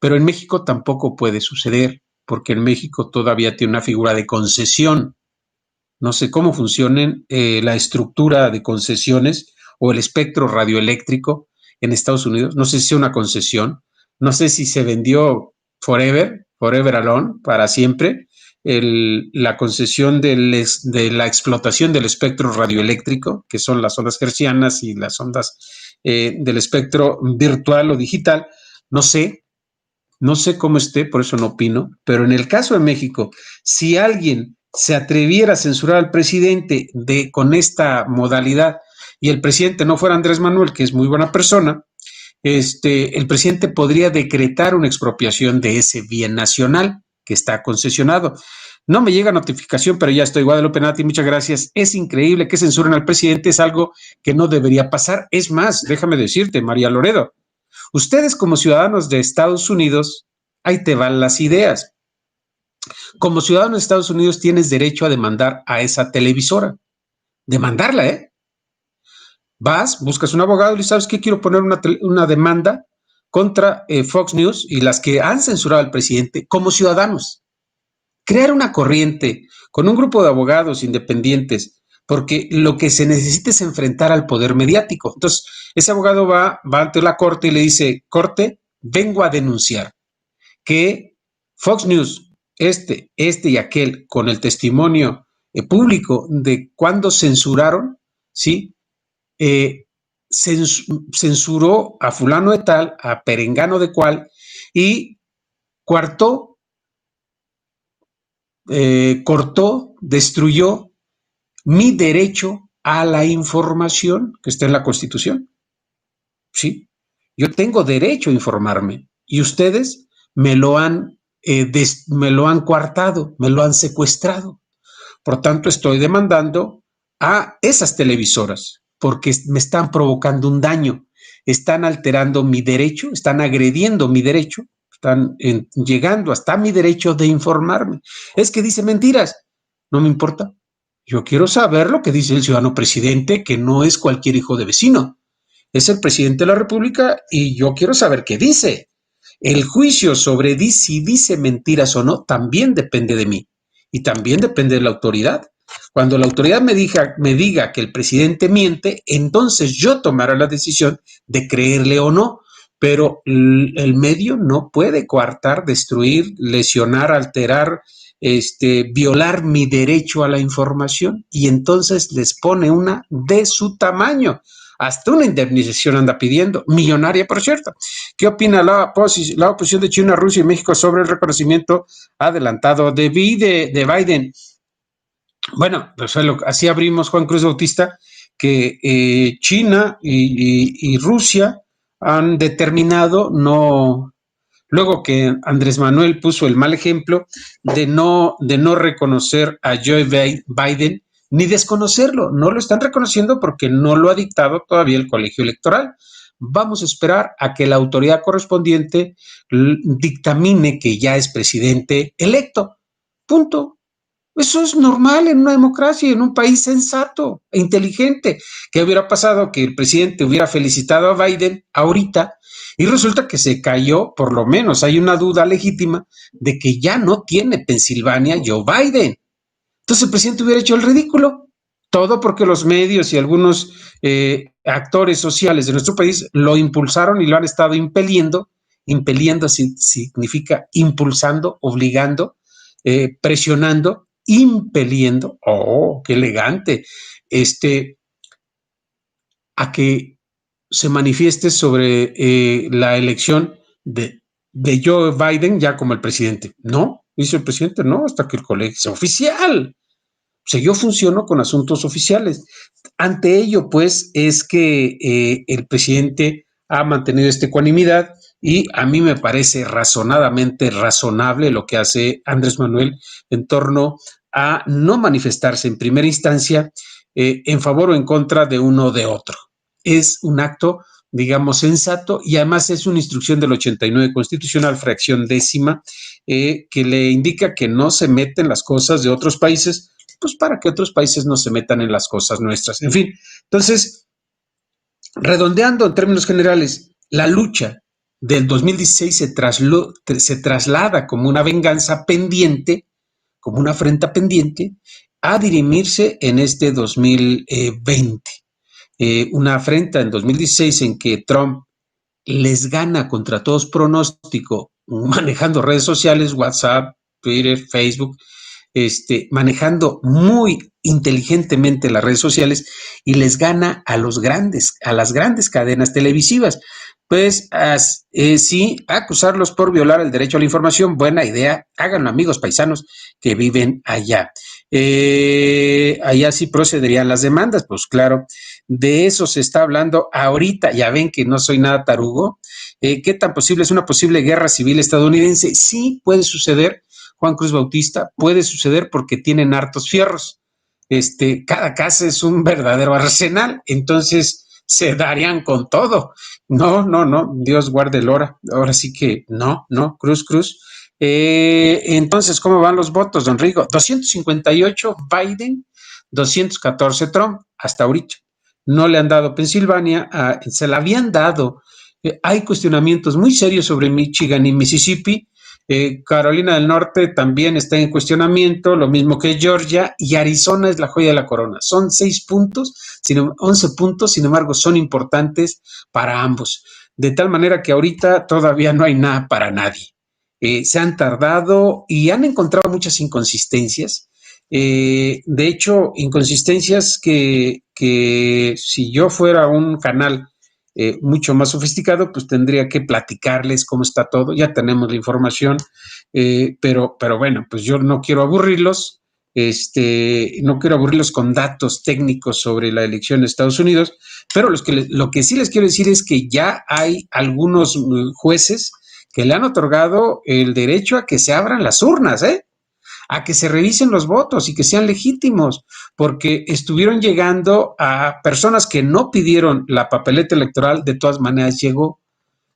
pero en México tampoco puede suceder, porque en México todavía tiene una figura de concesión. No sé cómo funcionen la estructura de concesiones o el espectro radioeléctrico en Estados Unidos. No sé si es una concesión, no sé si se vendió forever alone, para siempre, la concesión de la explotación del espectro radioeléctrico, que son las ondas hertzianas y las ondas del espectro virtual o digital. No sé cómo esté, por eso no opino, pero en el caso de México, si alguien se atreviera a censurar al presidente con esta modalidad y el presidente no fuera Andrés Manuel, que es muy buena persona, el presidente podría decretar una expropiación de ese bien nacional que está concesionado. No me llega notificación, pero ya estoy. Guadalupe Nati, muchas gracias. Es increíble que censuren al presidente, es algo que no debería pasar. Es más, déjame decirte, María Loredo, ustedes como ciudadanos de Estados Unidos, ahí te van las ideas. Como ciudadano de Estados Unidos tienes derecho a demandar a esa televisora. Demandarla, ¿eh? Vas, buscas un abogado y sabes que quiero poner una demanda contra Fox News y las que han censurado al presidente como ciudadanos. Crear una corriente con un grupo de abogados independientes, porque lo que se necesita es enfrentar al poder mediático. Entonces, ese abogado va ante la corte y le dice, corte, vengo a denunciar que Fox News, y aquel, con el testimonio público de cuando censuraron, ¿sí? Censuró a fulano de tal, a perengano de cual, y coartó, cortó, destruyó mi derecho a la información que está en la Constitución. ¿Sí? Yo tengo derecho a informarme y ustedes me lo han coartado, me lo han secuestrado. Por tanto, estoy demandando a esas televisoras porque me están provocando un daño, están alterando mi derecho, están agrediendo mi derecho, están llegando hasta mi derecho de informarme. Es que dice mentiras, no me importa. Yo quiero saber lo que dice el ciudadano presidente, que no es cualquier hijo de vecino, es el presidente de la República y yo quiero saber qué dice. El juicio sobre si dice mentiras o no también depende de mí y también depende de la autoridad. Cuando la autoridad me diga que el presidente miente, entonces yo tomaré la decisión de creerle o no. Pero el medio no puede coartar, destruir, lesionar, alterar, violar mi derecho a la información y entonces les pone una de su tamaño. Hasta una indemnización anda pidiendo, millonaria, por cierto. ¿Qué opina la oposición de China, Rusia y México sobre el reconocimiento adelantado de Biden? Bueno, pues así abrimos, Juan Cruz Bautista, que China y Rusia han determinado no, luego que Andrés Manuel puso el mal ejemplo de no reconocer a Joe Biden ni desconocerlo, no lo están reconociendo porque no lo ha dictado todavía el colegio electoral. Vamos a esperar a que la autoridad correspondiente dictamine que ya es presidente electo. Punto. Eso es normal en una democracia, en un país sensato e inteligente. ¿Qué hubiera pasado? Que el presidente hubiera felicitado a Biden ahorita y resulta que se cayó, por lo menos hay una duda legítima de que ya no tiene Pensilvania Joe Biden. Entonces el presidente hubiera hecho el ridículo. Todo porque los medios y algunos actores sociales de nuestro país lo impulsaron y lo han estado impeliendo. Impeliendo significa impulsando, obligando, presionando, impeliendo, oh, qué elegante, a que se manifieste sobre la elección de Joe Biden ya como el presidente. No, dice el presidente, no, hasta que el colegio sea oficial. O sea, yo funciono con asuntos oficiales. Ante ello, pues, es que el presidente ha mantenido esta ecuanimidad y a mí me parece razonadamente razonable lo que hace Andrés Manuel en torno a no manifestarse en primera instancia en favor o en contra de uno o de otro. Es un acto, digamos, sensato y además es una instrucción del 89 constitucional, fracción décima, que le indica que no se meten las cosas de otros países, pues para que otros países no se metan en las cosas nuestras. En fin, entonces, redondeando en términos generales, la lucha del 2016 se traslada como una venganza pendiente, como una afrenta pendiente, a dirimirse en este 2020. Una afrenta en 2016 en que Trump les gana contra todos pronóstico, manejando redes sociales, WhatsApp, Twitter, Facebook, manejando muy inteligentemente las redes sociales y les gana a las grandes cadenas televisivas. Pues sí, acusarlos por violar el derecho a la información, buena idea, háganlo amigos paisanos que viven allá. allá sí procederían las demandas, pues claro, de eso se está hablando ahorita. Ya ven que no soy nada tarugo. ¿Qué tan posible es una posible guerra civil estadounidense? Sí, puede suceder, Juan Cruz Bautista, puede suceder porque tienen hartos fierros. Cada casa es un verdadero arsenal, entonces se darían con todo. No, no, no, Dios guarde el hora. Ahora sí que no, no, cruz, cruz. Entonces, ¿cómo van los votos, don Rigo? 258 Biden, 214 Trump, hasta ahorita. No le han dado Pensilvania, se la habían dado. Hay cuestionamientos muy serios sobre Michigan y Mississippi. Carolina del Norte también está en cuestionamiento, lo mismo que Georgia, y Arizona es la joya de la corona. Son 6 puntos, 11 puntos, sin embargo, son importantes para ambos. De tal manera que ahorita todavía no hay nada para nadie. Se han tardado y han encontrado muchas inconsistencias. De hecho, inconsistencias que si yo fuera un canal mucho más sofisticado, pues tendría que platicarles cómo está todo. Ya tenemos la información, pero bueno, pues yo no quiero aburrirlos. No quiero aburrirlos con datos técnicos sobre la elección de Estados Unidos, pero lo que sí les quiero decir es que ya hay algunos jueces que le han otorgado el derecho a que se abran las urnas, a que se revisen los votos y que sean legítimos, porque estuvieron llegando a personas que no pidieron la papeleta electoral, de todas maneras llegó.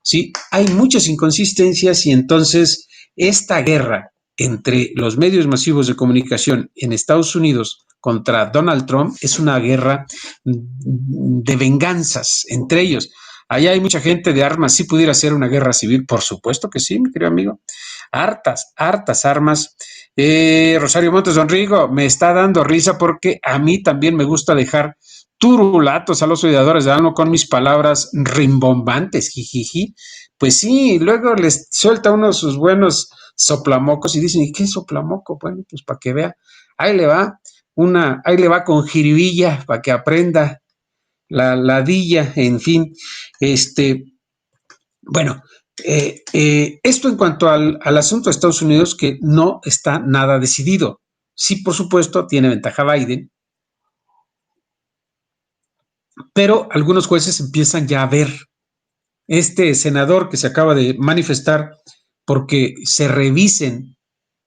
Sí, hay muchas inconsistencias y entonces esta guerra entre los medios masivos de comunicación en Estados Unidos contra Donald Trump es una guerra de venganzas entre ellos. Allá hay mucha gente de armas, si pudiera ser una guerra civil, por supuesto que sí, mi querido amigo. Hartas, hartas armas. Rosario Montes, don Rigo, me está dando risa porque a mí también me gusta dejar turulatos a los odiadores de algo con mis palabras rimbombantes, jijiji. Pues sí, luego les suelta uno sus buenos soplamocos y dicen, ¿y qué soplamoco? Bueno, pues para que vea, ahí le va ahí le va con jiribilla para que aprenda la ladilla, en fin. Bueno, esto en cuanto al asunto de Estados Unidos, que no está nada decidido. Sí, por supuesto, tiene ventaja Biden, pero algunos jueces empiezan ya a ver este senador que se acaba de manifestar porque se revisen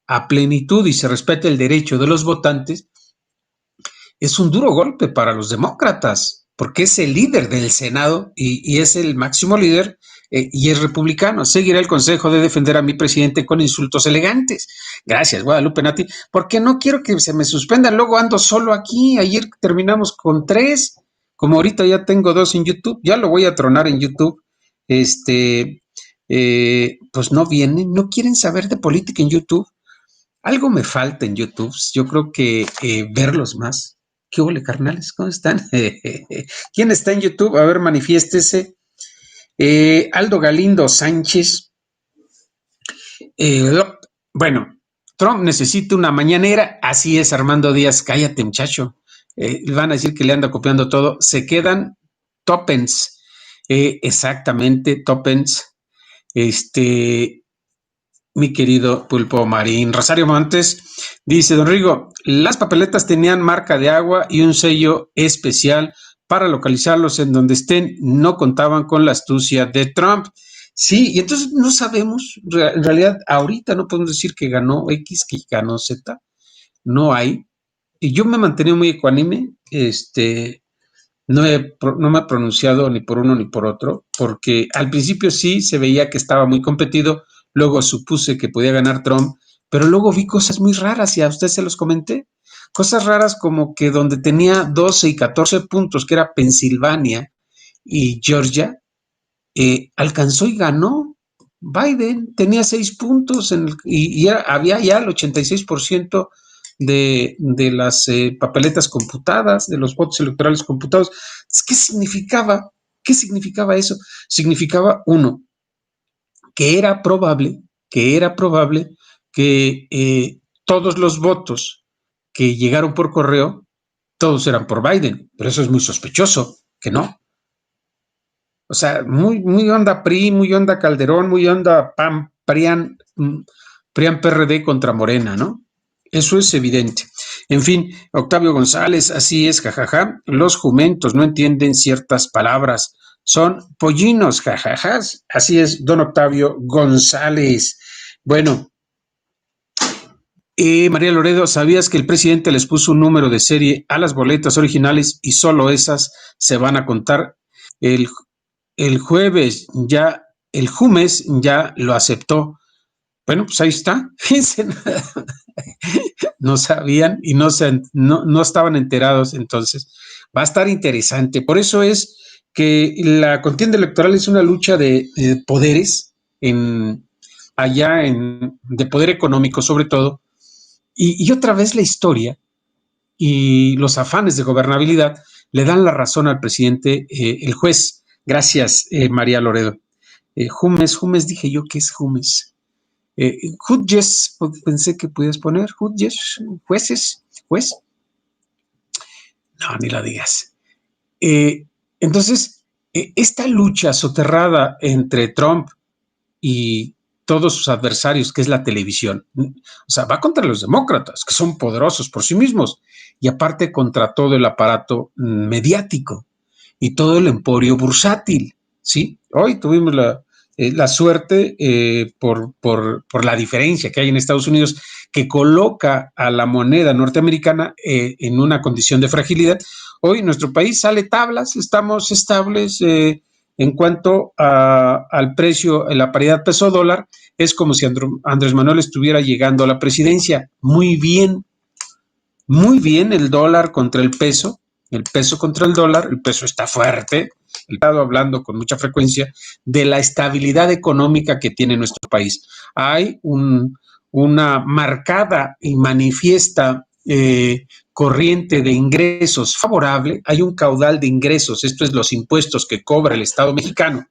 a plenitud y se respete el derecho de los votantes, es un duro golpe para los demócratas, porque es el líder del Senado y es el máximo líder y es republicano. Seguirá el consejo de defender a mi presidente con insultos elegantes. Gracias, Guadalupe Nati, porque no quiero que se me suspendan. Luego ando solo aquí. Ayer terminamos con 3. Como ahorita ya tengo 2 en YouTube, ya lo voy a tronar en YouTube. Pues no vienen, no quieren saber de política en YouTube. Algo me falta en YouTube. Yo creo que verlos más. ¿Qué ole, carnales? ¿Cómo están? ¿Quién está en YouTube? A ver, manifiéstese. Aldo Galindo Sánchez. Bueno, Trump necesita una mañanera. Así es, Armando Díaz. Cállate, muchacho. Van a decir que le anda copiando todo. Se quedan topens. Exactamente, topens. Mi querido Pulpo Marín. Rosario Montes dice, don Rigo, las papeletas tenían marca de agua y un sello especial para localizarlos en donde estén, no contaban con la astucia de Trump. Sí, y entonces no sabemos, en realidad ahorita no podemos decir que ganó X, que ganó Z, no hay. Y yo me he mantenido muy ecuánime, no me he pronunciado ni por uno ni por otro, porque al principio sí se veía que estaba muy competido, luego supuse que podía ganar Trump, pero luego vi cosas muy raras y a usted se los comenté. Cosas raras como que donde tenía 12 y 14 puntos, que era Pensilvania y Georgia, alcanzó y ganó. Biden tenía 6 puntos había ya el 86% de las papeletas computadas, de los votos electorales computados. ¿Qué significaba? ¿Qué significaba eso? Significaba, uno, que era probable que todos los votos que llegaron por correo, todos eran por Biden, pero eso es muy sospechoso, que no. O sea, muy, muy onda PRI, muy onda Calderón, muy onda PAN, PRIAN PRD contra Morena, ¿no? Eso es evidente. En fin, Octavio González, así es, jajaja. Los jumentos no entienden ciertas palabras. Son pollinos, jajajas. Así es, don Octavio González. Bueno, María Loredo, ¿sabías que el presidente les puso un número de serie a las boletas originales y solo esas se van a contar? El, el jueves ya, el Jumes ya lo aceptó. Bueno, pues ahí está. No sabían y no estaban enterados, entonces va a estar interesante. Por eso es que la contienda electoral es una lucha de poderes en, allá de poder económico sobre todo, y otra vez la historia y los afanes de gobernabilidad le dan la razón al presidente, el juez. Gracias, María Loredo. Jumes, dije yo, ¿qué es Jumes? Judges, pensé que podías poner judges, juez. No, ni la digas. Entonces, esta lucha soterrada entre Trump y todos sus adversarios, que es la televisión, o sea, va contra los demócratas, que son poderosos por sí mismos, y aparte contra todo el aparato mediático y todo el emporio bursátil, ¿sí? Hoy tuvimos la suerte por la diferencia que hay en Estados Unidos, que coloca a la moneda norteamericana en una condición de fragilidad. Hoy nuestro país sale tablas, estamos estables en cuanto al precio, la paridad peso-dólar. Es como si Andrés Manuel estuviera llegando a la presidencia. Muy bien el dólar contra el peso contra el dólar, el peso está fuerte. He estado hablando con mucha frecuencia de la estabilidad económica que tiene nuestro país. Hay una marcada y manifiesta corriente de ingresos favorable, hay un caudal de ingresos, esto es los impuestos que cobra el Estado mexicano,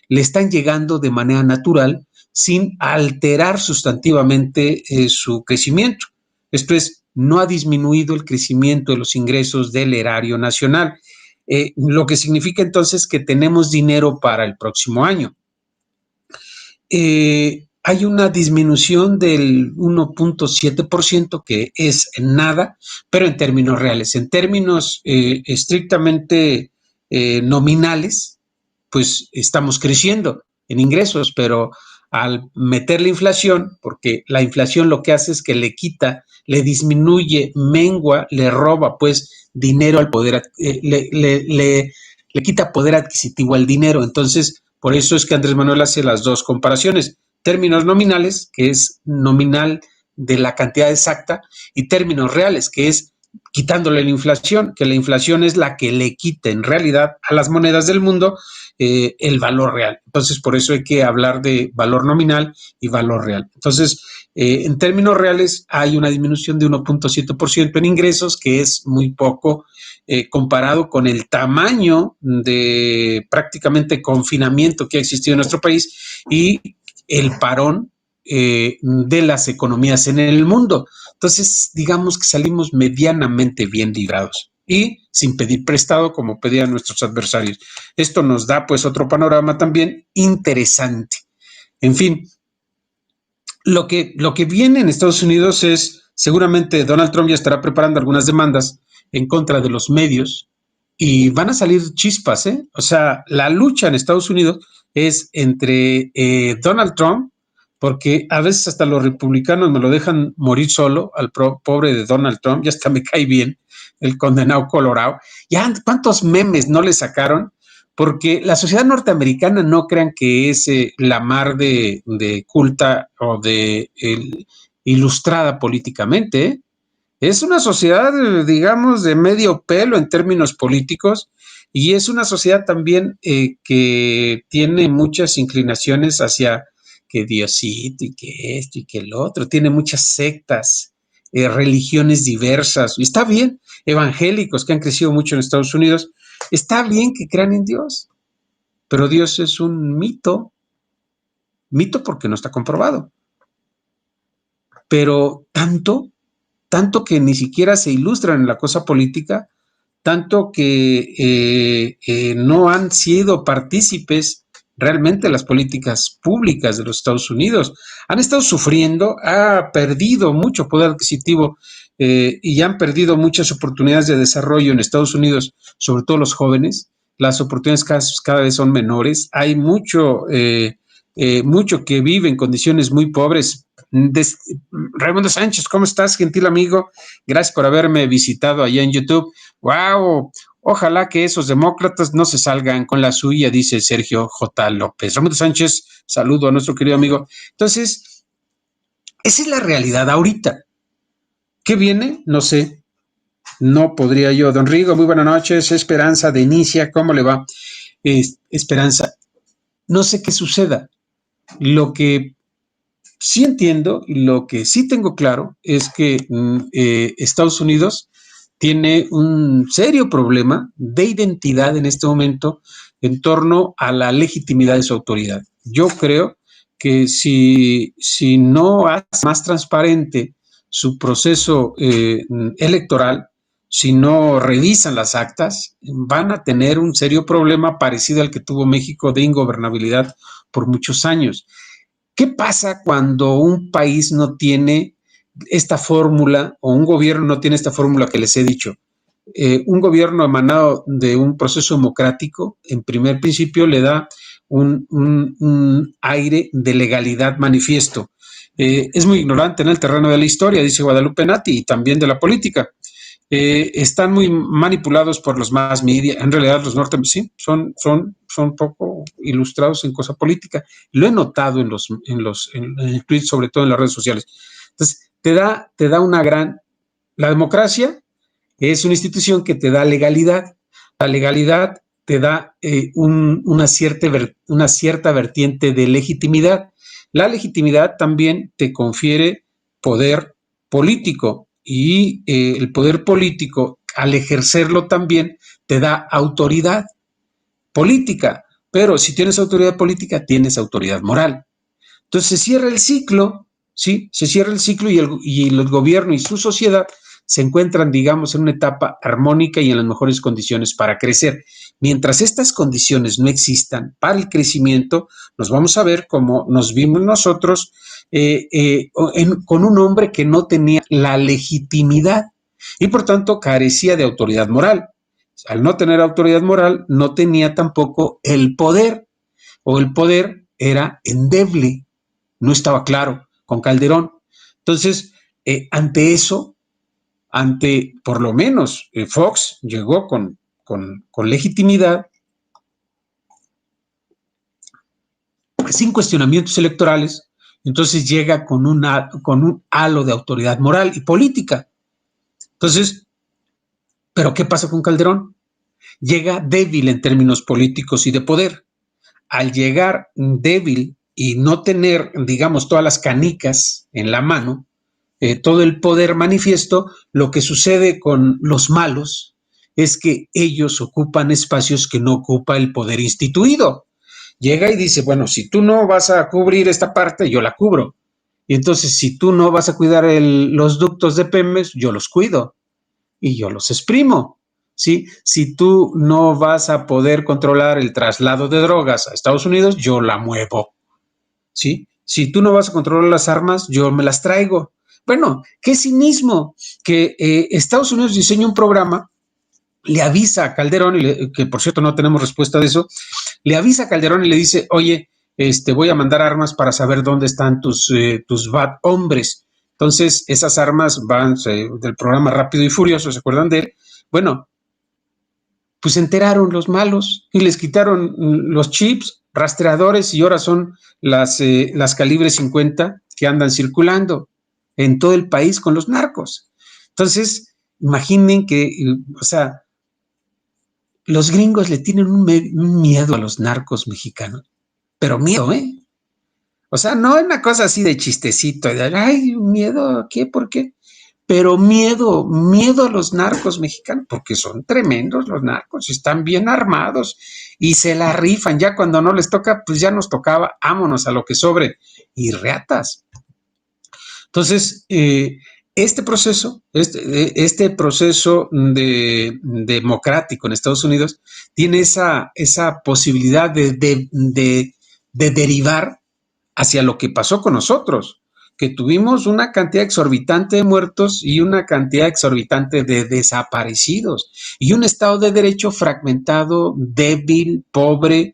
le están llegando de manera natural sin alterar sustantivamente su crecimiento. Esto es, no ha disminuido el crecimiento de los ingresos del erario nacional, lo que significa entonces que tenemos dinero para el próximo año. Hay una disminución del 1.7%, que es nada, pero en términos reales, en términos estrictamente nominales, pues estamos creciendo en ingresos, pero al meter la inflación, porque la inflación lo que hace es que le quita, le disminuye, mengua, le roba pues dinero al poder, le quita poder adquisitivo al dinero. Entonces, por eso es que Andrés Manuel hace las dos comparaciones, términos nominales, que es nominal de la cantidad exacta, y términos reales, que es quitándole la inflación, que la inflación es la que le quita en realidad a las monedas del mundo el valor real. Entonces, por eso hay que hablar de valor nominal y valor real. Entonces, en términos reales hay una disminución de 1.7% en ingresos, que es muy poco comparado con el tamaño de prácticamente confinamiento que ha existido en nuestro país y el parón de las economías en el mundo. Entonces, digamos que salimos medianamente bien librados y sin pedir prestado como pedían nuestros adversarios. Esto nos da pues otro panorama también interesante. En fin, lo que viene en Estados Unidos es, seguramente Donald Trump ya estará preparando algunas demandas en contra de los medios y van a salir chispas, ¿eh? O sea, la lucha en Estados Unidos es entre Donald Trump, porque a veces hasta los republicanos me lo dejan morir solo, al pobre de Donald Trump, ya hasta me cae bien, el condenado Colorado. Ya, ¿cuántos memes no le sacaron? Porque la sociedad norteamericana no crean que es la mar de culta o de ilustrada políticamente, ¿eh? Es una sociedad, digamos, de medio pelo en términos políticos y es una sociedad también que tiene muchas inclinaciones hacia que Diosito y que esto y que el otro, tiene muchas sectas, religiones diversas, y está bien, evangélicos que han crecido mucho en Estados Unidos, está bien que crean en Dios, pero Dios es un mito porque no está comprobado, pero tanto que ni siquiera se ilustran en la cosa política, tanto que no han sido partícipes realmente las políticas públicas de los Estados Unidos. Han estado sufriendo, ha perdido mucho poder adquisitivo y han perdido muchas oportunidades de desarrollo en Estados Unidos, sobre todo los jóvenes. Las oportunidades cada vez son menores. Hay mucho que vive en condiciones muy pobres. Raimundo Sánchez, ¿cómo estás, gentil amigo? Gracias por haberme visitado allá en YouTube. ¡Wow! Ojalá que esos demócratas no se salgan con la suya, dice Sergio J. López. Raimundo Sánchez, saludo a nuestro querido amigo. Entonces, esa es la realidad ahorita. ¿Qué viene? No sé. No podría yo. Don Rigo, muy buenas noches. Esperanza de Inicia, ¿cómo le va? Esperanza, no sé qué suceda. Lo que sí entiendo y lo que sí tengo claro es que Estados Unidos tiene un serio problema de identidad en este momento en torno a la legitimidad de su autoridad. Yo creo que si no hace más transparente su proceso electoral, si no revisan las actas, van a tener un serio problema parecido al que tuvo México de ingobernabilidad por muchos años. ¿Qué pasa cuando un país no tiene esta fórmula o un gobierno no tiene esta fórmula que les he dicho? Un gobierno emanado de un proceso democrático, en primer principio, le da un aire de legalidad manifiesto. Es muy ignorante en el terreno de la historia, dice Guadalupe Nati, y también de la política. Están muy manipulados por los mass media. En realidad, los norteamericanos sí, son poco ilustrados en cosa política. Lo he notado en el tweet, sobre todo en las redes sociales. Entonces, te da una gran. La democracia es una institución que te da legalidad. La legalidad te da una cierta vertiente de legitimidad. La legitimidad también te confiere poder político. Y el poder político, al ejercerlo también, te da autoridad política. Pero si tienes autoridad política, tienes autoridad moral. Entonces se cierra el ciclo, ¿sí? Se cierra el ciclo y el gobierno y su sociedad se encuentran, digamos, en una etapa armónica y en las mejores condiciones para crecer. Mientras estas condiciones no existan para el crecimiento, nos vamos a ver como nos vimos nosotros con un hombre que no tenía la legitimidad y por tanto carecía de autoridad moral. Al no tener autoridad moral, no tenía tampoco el poder, o el poder era endeble, no estaba claro con Calderón. Entonces, ante eso, por lo menos Fox llegó con legitimidad, sin cuestionamientos electorales. Entonces llega con un halo de autoridad moral y política. Entonces, ¿pero qué pasa con Calderón? Llega débil en términos políticos y de poder. Al llegar débil y no tener, digamos, todas las canicas en la mano, todo el poder manifiesto, lo que sucede con los malos es que ellos ocupan espacios que no ocupa el poder instituido. Llega y dice, bueno, si tú no vas a cubrir esta parte, yo la cubro. Y entonces, si tú no vas a cuidar los ductos de Pemex, yo los cuido y yo los exprimo. ¿Sí? Si tú no vas a poder controlar el traslado de drogas a Estados Unidos, yo la muevo. ¿Sí? Si tú no vas a controlar las armas, yo me las traigo. Bueno, qué cinismo que Estados Unidos diseña un programa, le avisa a Calderón, que por cierto no tenemos respuesta de eso, le avisa a Calderón y le dice, oye, voy a mandar armas para saber dónde están tus bad hombres. Entonces, esas armas van del programa Rápido y Furioso, ¿se acuerdan de él? Bueno, pues se enteraron los malos y les quitaron los chips, rastreadores, y ahora son las calibre 50 que andan circulando en todo el país con los narcos. Entonces, imaginen que, o sea, los gringos le tienen un miedo a los narcos mexicanos, pero miedo, ¿eh? O sea, no es una cosa así de chistecito, de, ay, miedo, ¿qué? ¿Por qué? Pero miedo a los narcos mexicanos, porque son tremendos los narcos, están bien armados y se la rifan. Ya cuando no les toca, pues ya nos tocaba, vámonos a lo que sobre, y reatas. Entonces, este proceso democrático en Estados Unidos tiene esa posibilidad de derivar hacia lo que pasó con nosotros, que tuvimos una cantidad exorbitante de muertos y una cantidad exorbitante de desaparecidos y un Estado de Derecho fragmentado, débil, pobre,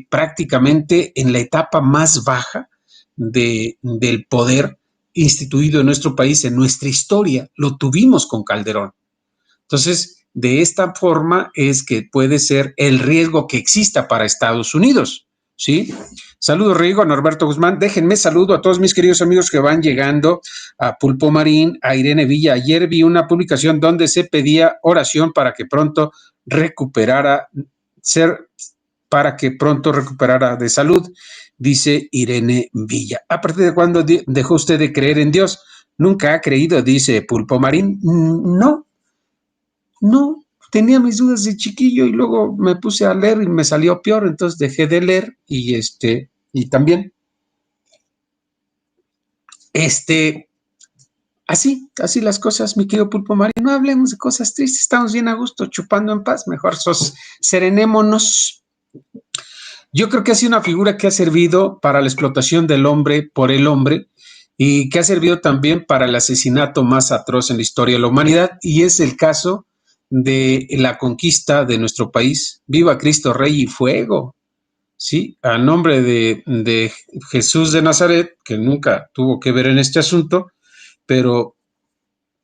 prácticamente en la etapa más baja del poder instituido en nuestro país, en nuestra historia. Lo tuvimos con Calderón. Entonces, de esta forma es que puede ser el riesgo que exista para Estados Unidos, ¿sí? Saludos, Rigo, a Norberto Guzmán. Déjenme saludo a todos mis queridos amigos que van llegando, a Pulpo Marín, a Irene Villa. Ayer vi una publicación donde se pedía oración para que pronto recuperara de salud, dice Irene Villa. ¿A partir de cuándo dejó usted de creer en Dios? Nunca ha creído, dice Pulpo Marín. No, tenía mis dudas de chiquillo y luego me puse a leer y me salió peor, entonces dejé de leer y también, así las cosas, mi querido Pulpo Marín. No hablemos de cosas tristes, estamos bien a gusto, chupando en paz, mejor serenémonos. Yo creo que ha sido una figura que ha servido para la explotación del hombre por el hombre y que ha servido también para el asesinato más atroz en la historia de la humanidad, y es el caso de la conquista de nuestro país. Viva Cristo Rey y Fuego, ¿sí? A nombre de Jesús de Nazaret, que nunca tuvo que ver en este asunto, pero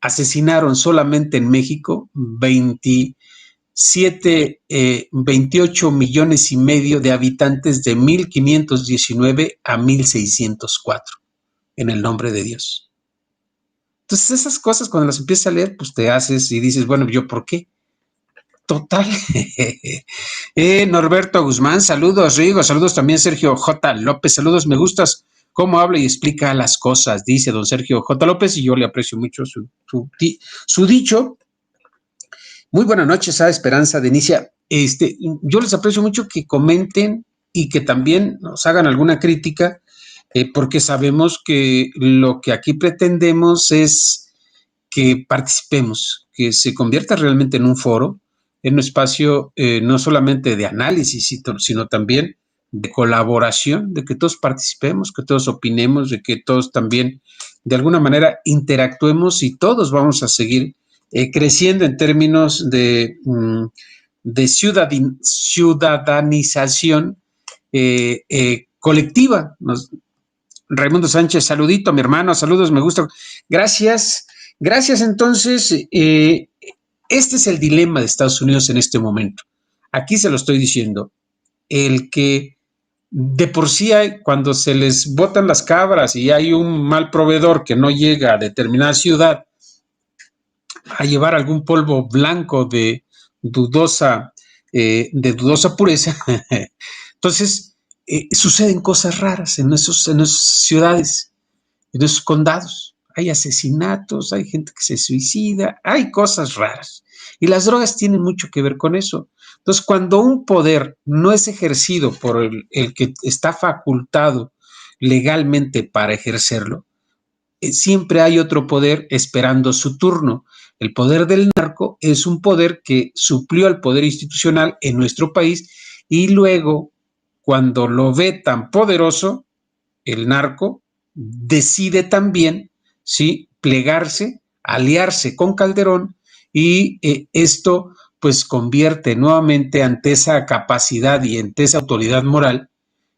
asesinaron solamente en México 28 millones y medio de habitantes de 1519 a 1604 en el nombre de Dios. Entonces esas cosas cuando las empiezas a leer, pues te haces y dices, bueno, ¿yo por qué? Total. Norberto Guzmán, saludos, Rigo, saludos también Sergio J. López, saludos, me gustas cómo habla y explica las cosas, dice don Sergio J. López, y yo le aprecio mucho su dicho. Muy buenas noches a Esperanza Denicia. Yo les aprecio mucho que comenten y que también nos hagan alguna crítica, porque sabemos que lo que aquí pretendemos es que participemos, que se convierta realmente en un foro, en un espacio no solamente de análisis, sino también de colaboración, de que todos participemos, que todos opinemos, de que todos también de alguna manera interactuemos y todos vamos a seguir creciendo en términos de ciudadanización colectiva. Raimundo Sánchez, saludito, mi hermano, saludos, me gusta. Gracias. Entonces, este es el dilema de Estados Unidos en este momento. Aquí se lo estoy diciendo. El que de por sí cuando se les botan las cabras y hay un mal proveedor que no llega a determinada ciudad a llevar algún polvo blanco de dudosa pureza, entonces suceden cosas raras en esas ciudades, en esos condados. Hay asesinatos, hay gente que se suicida, hay cosas raras. Y las drogas tienen mucho que ver con eso. Entonces, cuando un poder no es ejercido por el que está facultado legalmente para ejercerlo, siempre hay otro poder esperando su turno. El poder del narco es un poder que suplió al poder institucional en nuestro país y luego, cuando lo ve tan poderoso, el narco decide también, ¿sí?, plegarse, aliarse con Calderón y esto pues convierte nuevamente ante esa capacidad y ante esa autoridad moral,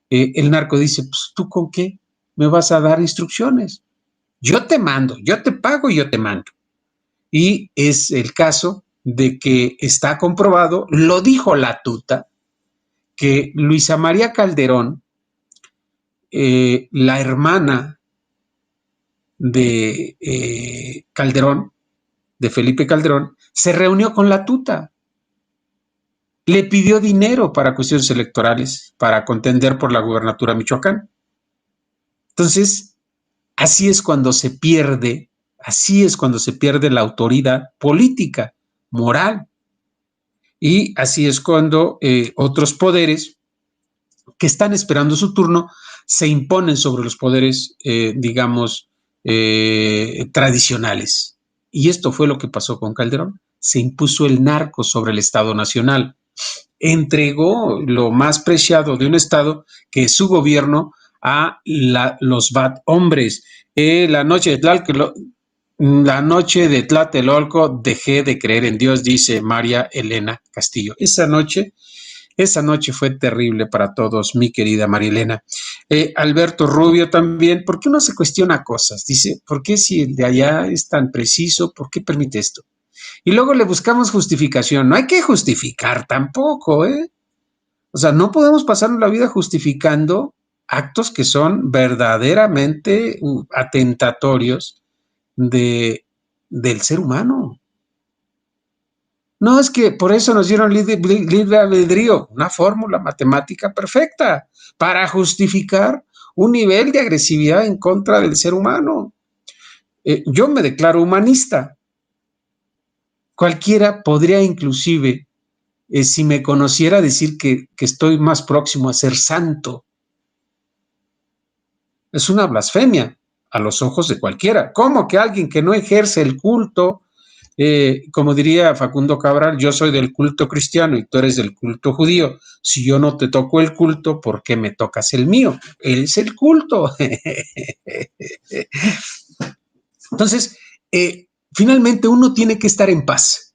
el narco dice, pues ¿tú con qué me vas a dar instrucciones? Yo te mando, yo te pago y yo te mando. Y es el caso de que está comprobado, lo dijo la tuta, que Luisa María Calderón, la hermana de Calderón, de Felipe Calderón, se reunió con la tuta. Le pidió dinero para cuestiones electorales, para contender por la gubernatura de Michoacán. Entonces, así es cuando se pierde la autoridad política, moral. Y así es cuando otros poderes que están esperando su turno se imponen sobre los poderes, digamos, tradicionales. Y esto fue lo que pasó con Calderón. Se impuso el narco sobre el Estado Nacional. Entregó lo más preciado de un Estado, que es su gobierno, a los bad hombres. La noche de Tlatelolco dejé de creer en Dios, dice María Elena Castillo. Esa noche fue terrible para todos, mi querida María Elena. Alberto Rubio también, ¿por qué uno se cuestiona cosas? Dice, ¿por qué si el de allá es tan preciso, por qué permite esto? Y luego le buscamos justificación. No hay que justificar tampoco, ¿eh? O sea, no podemos pasar la vida justificando actos que son verdaderamente atentatorios del ser humano. No, es que por eso nos dieron libre albedrío, una fórmula matemática perfecta para justificar un nivel de agresividad en contra del ser humano. Yo me declaro humanista. Cualquiera podría inclusive, si me conociera, decir que estoy más próximo a ser santo. Es una blasfemia a los ojos de cualquiera. ¿Cómo que alguien que no ejerce el culto, como diría Facundo Cabral, yo soy del culto cristiano y tú eres del culto judío? Si yo no te toco el culto, ¿por qué me tocas el mío? Es el culto. Entonces, finalmente uno tiene que estar en paz.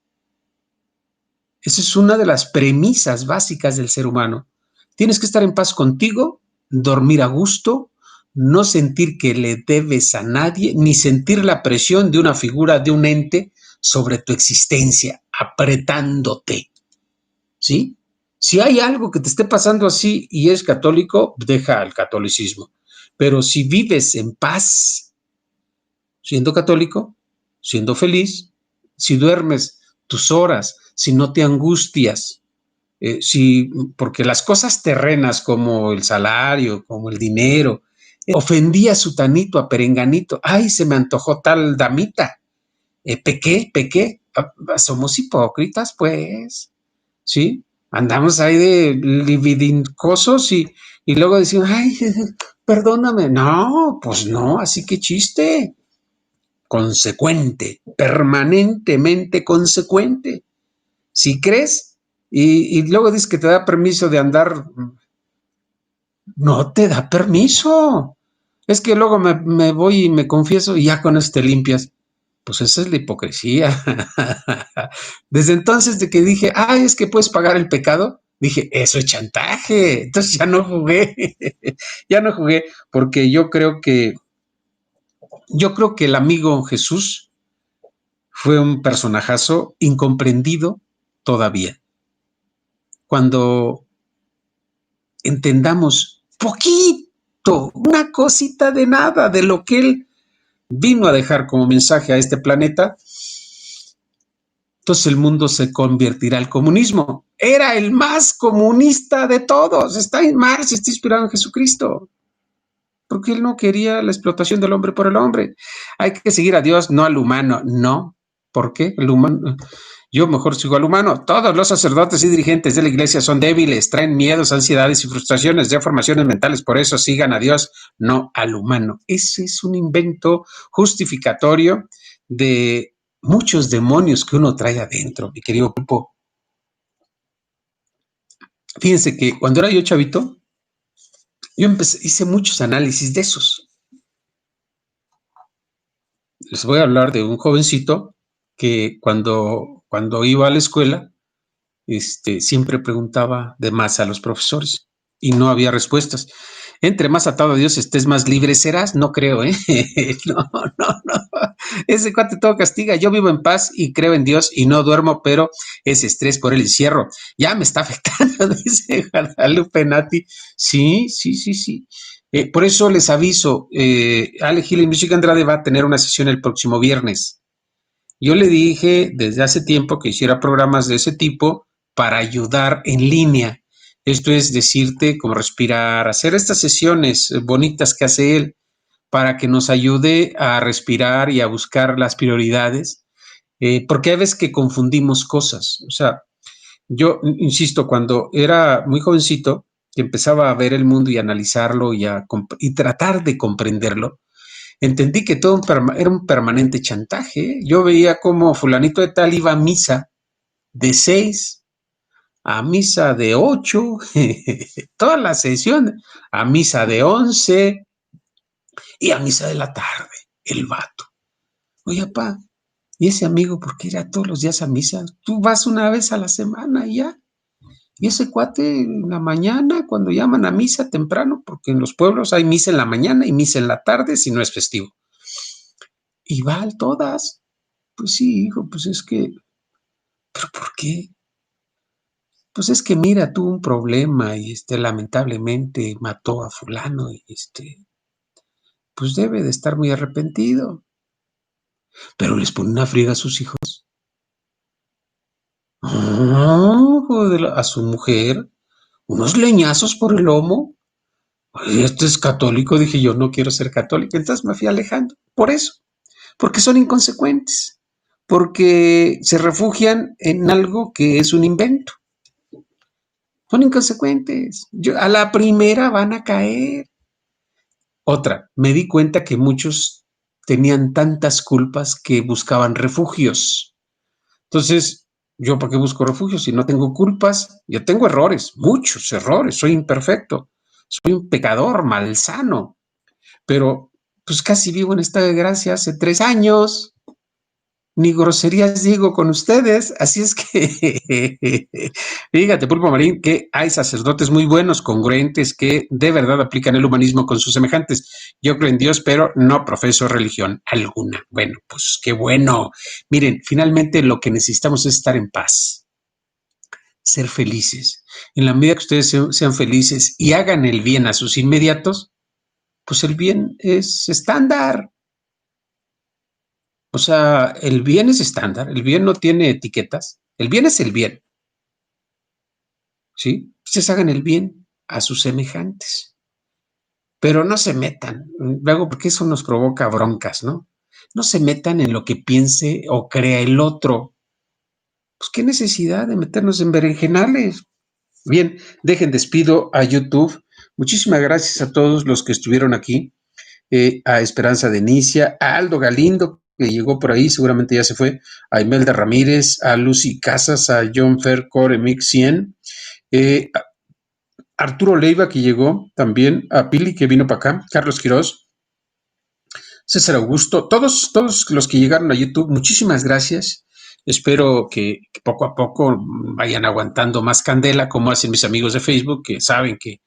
Esa es una de las premisas básicas del ser humano. Tienes que estar en paz contigo, dormir a gusto, no sentir que le debes a nadie, ni sentir la presión de una figura, de un ente sobre tu existencia, apretándote, ¿sí? Si hay algo que te esté pasando así y es católico, deja el catolicismo. Pero si vives en paz, siendo católico, siendo feliz, si duermes tus horas, si no te angustias, porque las cosas terrenas como el salario, como el dinero, ofendí a sutanito, a perenganito, ay, se me antojó tal damita, pequé, somos hipócritas, pues, ¿sí? Andamos ahí de libidincosos y luego decimos, ay, perdóname, no, pues no, así que chiste, consecuente, permanentemente consecuente. Si crees y luego dices que te da permiso de andar, no te da permiso. Es que luego me voy y me confieso y ya con eso te limpias. Pues esa es la hipocresía. Desde entonces de que dije, ay, es que puedes pagar el pecado, dije, eso es chantaje. Entonces ya no jugué. Ya no jugué porque yo creo que el amigo Jesús fue un personajazo incomprendido todavía. Cuando entendamos poquito, una cosita de nada de lo que él vino a dejar como mensaje a este planeta, entonces el mundo se convertirá al comunismo. Era el más comunista de todos. Está en Marx, está inspirado en Jesucristo. Porque él no quería la explotación del hombre por el hombre. Hay que seguir a Dios, no al humano. No. ¿Por qué? El humano. Yo mejor sigo al humano. Todos los sacerdotes y dirigentes de la iglesia son débiles, traen miedos, ansiedades y frustraciones, deformaciones mentales. Por eso sigan a Dios, no al humano. Ese es un invento justificatorio de muchos demonios que uno trae adentro, mi querido grupo. Fíjense que cuando era yo chavito, hice muchos análisis de esos. Les voy a hablar de un jovencito que cuando iba a la escuela, siempre preguntaba de más a los profesores y no había respuestas. Entre más atado a Dios estés, más libre serás. No creo, ¿eh? No. Ese cuate todo castiga. Yo vivo en paz y creo en Dios y no duermo, pero ese estrés por el encierro ya me está afectando, dice Guadalupe Nati. Sí. Por eso les aviso, Ale Gil y Michigan Andrade va a tener una sesión el próximo viernes. Yo le dije desde hace tiempo que hiciera programas de ese tipo para ayudar en línea. Esto es decirte cómo respirar, hacer estas sesiones bonitas que hace él para que nos ayude a respirar y a buscar las prioridades, porque hay veces que confundimos cosas. O sea, yo insisto, cuando era muy jovencito, que empezaba a ver el mundo y analizarlo y tratar de comprenderlo, entendí que todo era un permanente chantaje. Yo veía como fulanito de tal iba a misa de 6 a misa de 8, toda la sesión, a misa de 11 y a misa de la tarde, el vato. Oye, papá, ¿y ese amigo por qué irá todos los días a misa? Tú vas una vez a la semana y ya. Y ese cuate en la mañana, cuando llaman a misa temprano, porque en los pueblos hay misa en la mañana y misa en la tarde si no es festivo. Y va a todas. Pues sí, hijo, pues es que, ¿pero por qué? Pues es que mira, tuvo un problema y lamentablemente mató a fulano y pues debe de estar muy arrepentido. Pero les pone una friega a sus hijos. Oh, a su mujer, unos leñazos por el lomo. Este es católico, dije yo, no quiero ser católico. Entonces me fui alejando. Por eso, porque son inconsecuentes, porque se refugian en algo que es un invento. Son inconsecuentes. A la primera van a caer. Otra, me di cuenta que muchos tenían tantas culpas que buscaban refugios. Entonces, ¿yo para qué busco refugios si no tengo culpas? Yo tengo errores, muchos errores, soy imperfecto, soy un pecador malsano, pero pues casi vivo en estado de gracia hace 3 años. Ni groserías digo con ustedes, así es que fíjate, Pulpo Marín, que hay sacerdotes muy buenos, congruentes, que de verdad aplican el humanismo con sus semejantes. Yo creo en Dios, pero no profeso religión alguna. Bueno, pues qué bueno. Miren, finalmente lo que necesitamos es estar en paz, ser felices. En la medida que ustedes sean felices y hagan el bien a sus inmediatos, pues el bien es estándar. O sea, el bien es estándar, el bien no tiene etiquetas, el bien es el bien, ¿sí? Ustedes hagan el bien a sus semejantes, pero no se metan, luego porque eso nos provoca broncas, ¿no? No se metan en lo que piense o crea el otro. Pues qué necesidad de meternos en berenjenales. Bien, despido a YouTube. Muchísimas gracias a todos los que estuvieron aquí. A Esperanza de Inicia, a Aldo Galindo, que llegó por ahí, seguramente ya se fue, a Imelda Ramírez, a Lucy Casas, a John Fer Core Mix 100, a Arturo Leiva, que llegó también, a Pili, que vino para acá, Carlos Quirós, César Augusto, todos los que llegaron a YouTube, muchísimas gracias. Espero que poco a poco vayan aguantando más candela, como hacen mis amigos de Facebook, que saben que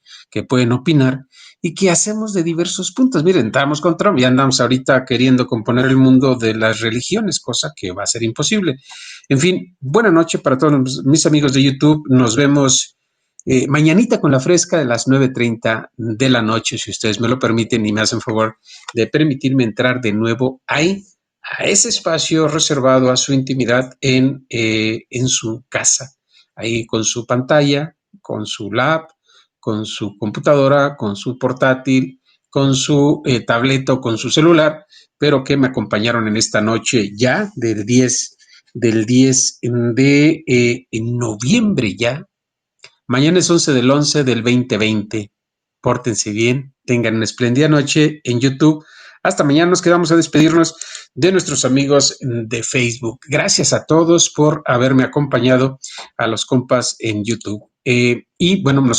pueden opinar y que hacemos de diversos puntos. Miren, estamos con Trump y andamos ahorita queriendo componer el mundo de las religiones, cosa que va a ser imposible. En fin, buena noche para todos mis amigos de YouTube. Nos vemos mañanita con la fresca de las 9:30 de la noche, si ustedes me lo permiten y me hacen favor de permitirme entrar de nuevo ahí, a ese espacio reservado a su intimidad en su casa, ahí con su pantalla, con su lab, con su computadora, con su portátil, con su tableta, con su celular, pero que me acompañaron en esta noche ya del 10 de noviembre ya. Mañana es 11 del 11 del 2020. Pórtense bien, tengan una espléndida noche en YouTube. Hasta mañana, nos quedamos a despedirnos de nuestros amigos de Facebook. Gracias a todos por haberme acompañado, a los compas en YouTube. Y bueno, nos quedamos